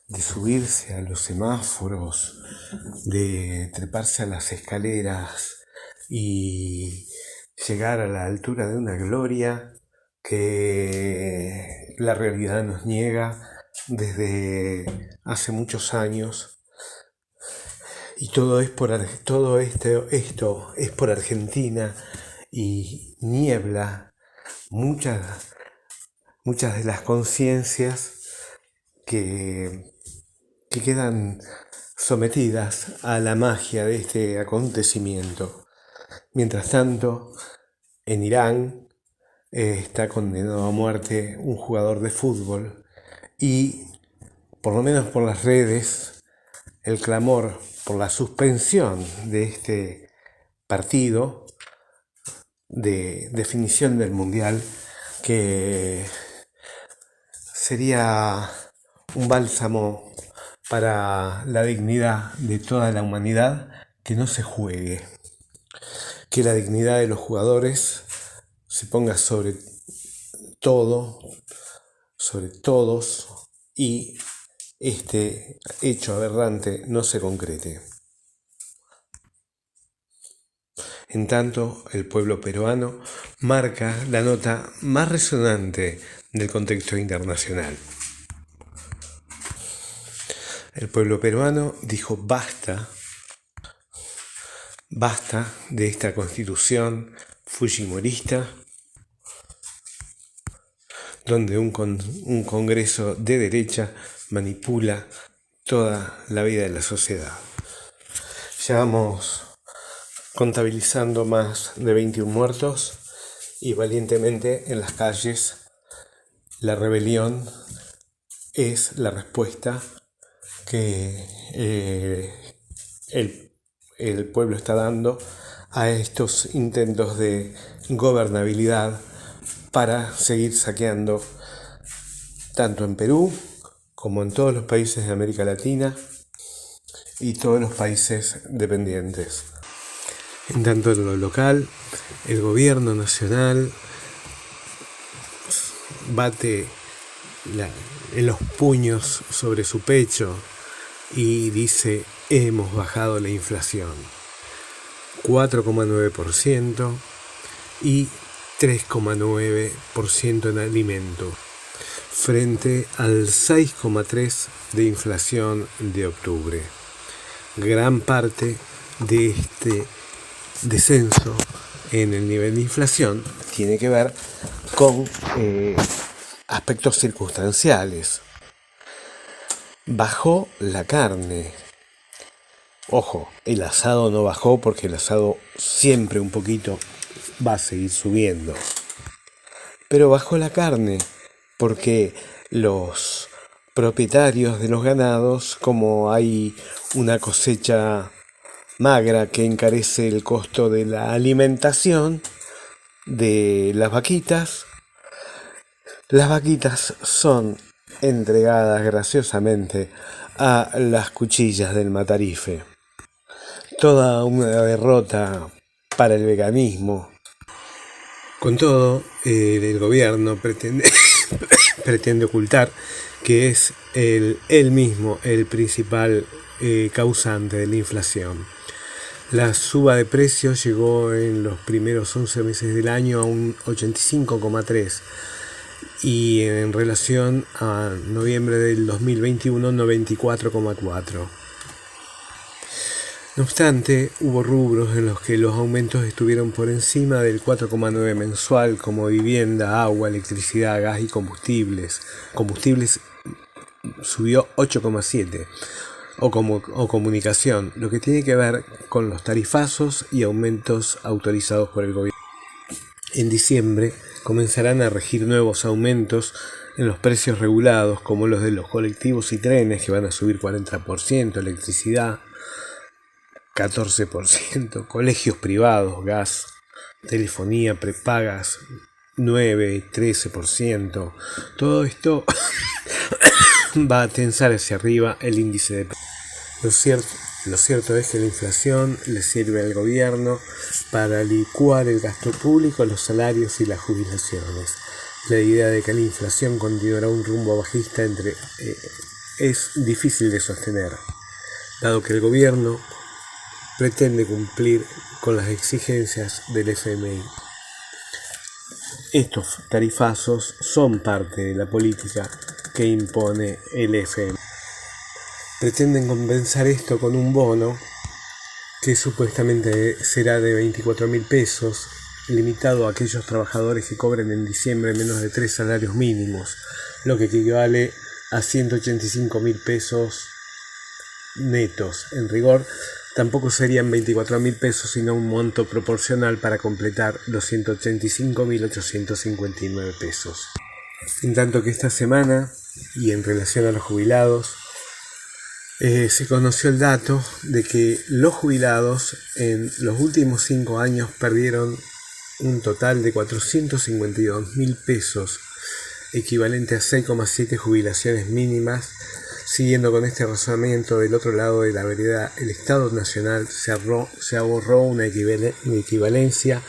de subirse a los semáforos, de treparse a las escaleras y llegar a la altura de una gloria que la realidad nos niega desde hace muchos años. Y todo esto es por Argentina, y niebla muchas de las conciencias que quedan sometidas a la magia de este acontecimiento. Mientras tanto, en Irán está condenado a muerte un jugador de fútbol, y por lo menos por las redes el clamor por la suspensión de este partido de definición del Mundial, que sería un bálsamo para la dignidad de toda la humanidad, que no se juegue, que la dignidad de los jugadores se ponga sobre todo, sobre todos, y este hecho aberrante no se concrete. En tanto, el pueblo peruano marca la nota más resonante del contexto internacional. El pueblo peruano dijo basta de esta constitución fujimorista, donde un congreso de derecha manipula toda la vida de la sociedad. Ya vamos contabilizando más de 21 muertos, y valientemente en las calles la rebelión es la respuesta que el pueblo está dando a estos intentos de gobernabilidad para seguir saqueando, tanto en Perú como en todos los países de América Latina y todos los países dependientes. En tanto, en lo local, el gobierno nacional bate en los puños sobre su pecho y dice: hemos bajado la inflación 4,9% y 3,9% en alimento, frente al 6,3% de inflación de octubre. Gran parte de este descenso en el nivel de inflación tiene que ver con aspectos circunstanciales. Bajó la carne. Ojo, el asado no bajó, porque el asado siempre un poquito va a seguir subiendo. Pero bajó la carne porque los propietarios de los ganados, como hay una cosecha magra que encarece el costo de la alimentación de las vaquitas son entregadas graciosamente a las cuchillas del Matarife. Toda una derrota para el veganismo. Con todo, el gobierno pretende ocultar que es él mismo el principal causante de la inflación. La suba de precios llegó en los primeros 11 meses del año a un 85,3 y en relación a noviembre del 2021 94,4. No obstante, hubo rubros en los que los aumentos estuvieron por encima del 4,9 mensual, como vivienda, agua, electricidad, gas y combustibles. Combustibles subió 8,7. O comunicación, lo que tiene que ver con los tarifazos y aumentos autorizados por el gobierno. En diciembre comenzarán a regir nuevos aumentos en los precios regulados, como los de los colectivos y trenes, que van a subir 40%, electricidad 14%, colegios privados, gas, telefonía, prepagas 9, 13%. Todo esto va a tensar hacia arriba el índice de precios. Lo cierto es que la inflación le sirve al gobierno para licuar el gasto público, los salarios y las jubilaciones. La idea de que la inflación continuará un rumbo bajista es difícil de sostener, dado que el gobierno pretende cumplir con las exigencias del FMI. Estos tarifazos son parte de la política que impone el FMI. Pretenden compensar esto con un bono que supuestamente será de 24.000 pesos, limitado a aquellos trabajadores que cobren en diciembre menos de 3 salarios mínimos, lo que equivale a 185.000 pesos netos. En rigor, tampoco serían 24.000 pesos, sino un monto proporcional para completar los 185.859 pesos. En tanto que esta semana, y en relación a los jubilados, se conoció el dato de que los jubilados en los últimos 5 años perdieron un total de 452.000 pesos, equivalente a 6,7 jubilaciones mínimas. Siguiendo con este razonamiento, del otro lado de la vereda, el Estado Nacional se ahorró una equivalencia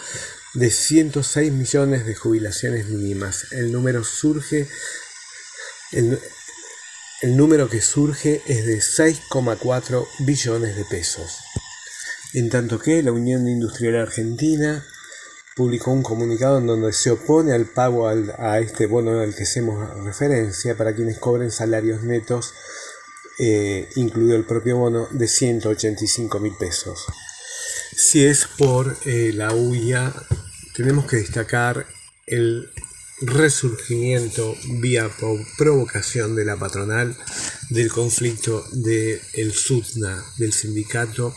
de 106 millones de jubilaciones mínimas. El número que surge es de 6,4 billones de pesos. En tanto que la Unión Industrial Argentina publicó un comunicado en donde se opone al pago a este bono al que hacemos referencia para quienes cobren salarios netos, incluido el propio bono, de 185.000 pesos. Si es por la UIA, tenemos que destacar el resurgimiento vía provocación de la patronal del conflicto del SUTNA, del Sindicato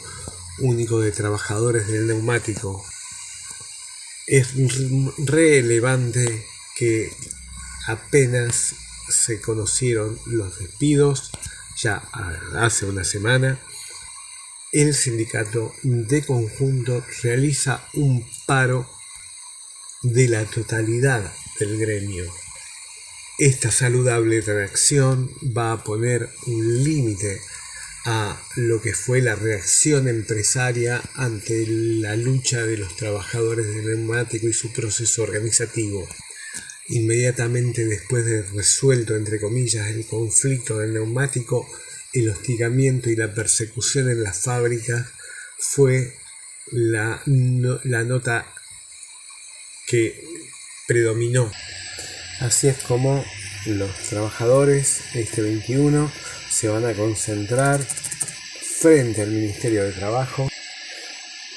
Único de Trabajadores del Neumático. Es relevante que apenas se conocieron los despidos, ya hace una semana, el sindicato de conjunto realiza un paro de la totalidad del gremio. Esta saludable reacción va a poner un límite a lo que fue la reacción empresaria ante la lucha de los trabajadores del neumático y su proceso organizativo. Inmediatamente después de resuelto, entre comillas, el conflicto del neumático, el hostigamiento y la persecución en las fábricas fue la nota que predominó. Así es como los trabajadores este 21 se van a concentrar frente al Ministerio de Trabajo,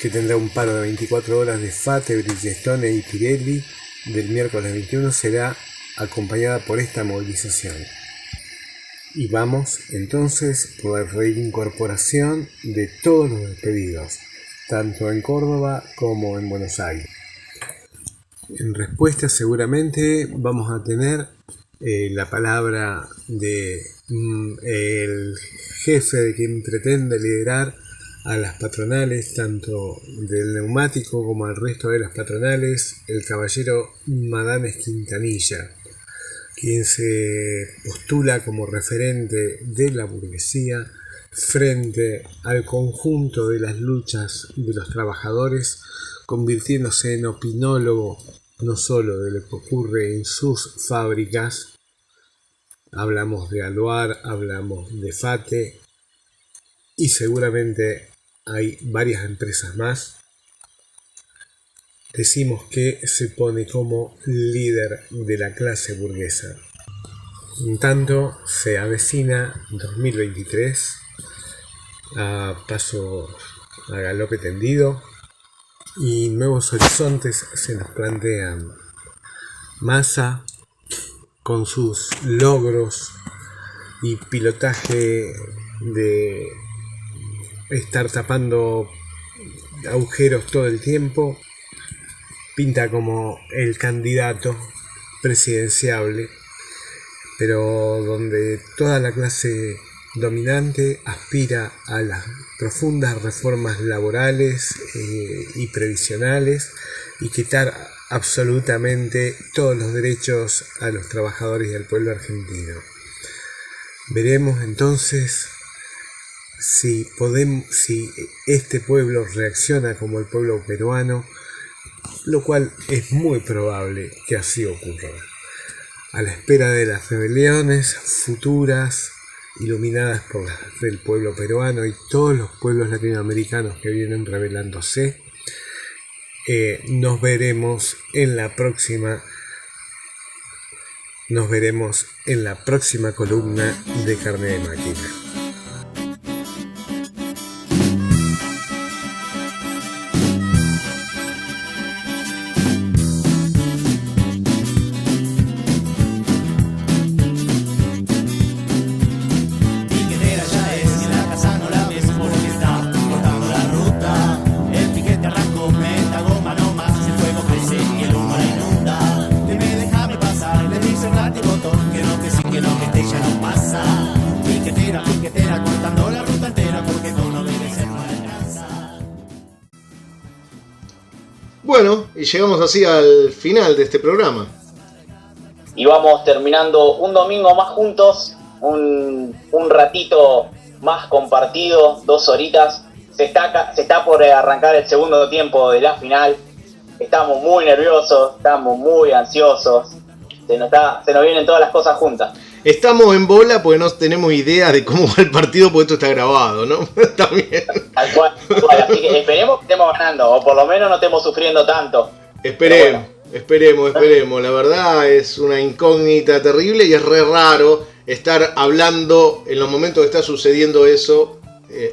que tendrá un paro de 24 horas de FATE, Bridgestone y Pirelli. Del miércoles 21 será acompañada por esta movilización. Y vamos entonces por la reincorporación de todos los despedidos, tanto en Córdoba como en Buenos Aires. En respuesta seguramente vamos a tener la palabra de el jefe de quien pretende liderar a las patronales, tanto del neumático como al resto de las patronales, el caballero Madames Quintanilla, quien se postula como referente de la burguesía frente al conjunto de las luchas de los trabajadores, convirtiéndose en opinólogo no solo de lo que ocurre en sus fábricas. Hablamos de Aluar, hablamos de FATE y seguramente hay varias empresas más. Decimos que se pone como líder de la clase burguesa. En tanto, se avecina 2023 a paso a galope tendido y nuevos horizontes se nos plantean. Massa, con sus logros y pilotaje de estar tapando agujeros todo el tiempo, pinta como el candidato presidenciable, pero donde toda la clase dominante aspira a las profundas reformas laborales y previsionales y quitar absolutamente todos los derechos a los trabajadores y al pueblo argentino. Veremos entonces si este pueblo reacciona como el pueblo peruano, lo cual es muy probable que así ocurra. A la espera de las rebeliones futuras, iluminadas por las del pueblo peruano y todos los pueblos latinoamericanos que vienen rebelándose, nos veremos en la próxima columna de Carne de Máquina. Bueno, y llegamos así al final de este programa. Y vamos terminando un domingo más juntos, un ratito más compartido, 2 horitas. Se está por arrancar el segundo tiempo de la final. Estamos muy nerviosos, estamos muy ansiosos. Se nos vienen todas las cosas juntas. Estamos en bola porque no tenemos idea de cómo va el partido, porque esto está grabado, ¿no? También. Tal cual, así que esperemos que estemos ganando, o por lo menos no estemos sufriendo tanto. Esperemos. La verdad es una incógnita terrible y es re raro estar hablando en los momentos que está sucediendo eso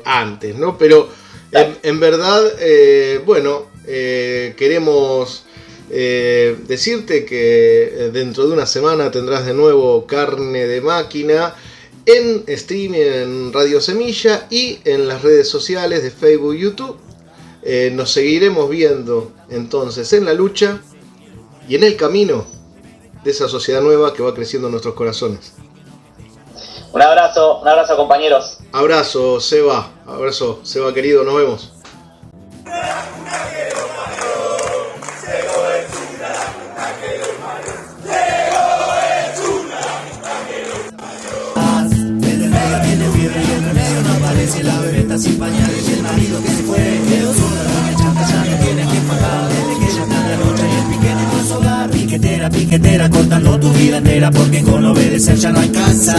antes, ¿no? Pero en verdad, queremos decirte que dentro de una semana tendrás de nuevo Carne de Máquina en streaming en Radio Semilla y en las redes sociales de Facebook y YouTube. Nos seguiremos viendo entonces en la lucha y en el camino de esa sociedad nueva que va creciendo en nuestros corazones. Un abrazo compañeros. Abrazo Seba querido, nos vemos. La bebé está sin pañales y el marido que se fue quedó sola. La chanta ya no tiene que pagar desde que ya está la noche y el piquete con su hogar. Piquetera, cortando tu vida entera porque con obedecer ya no alcanza.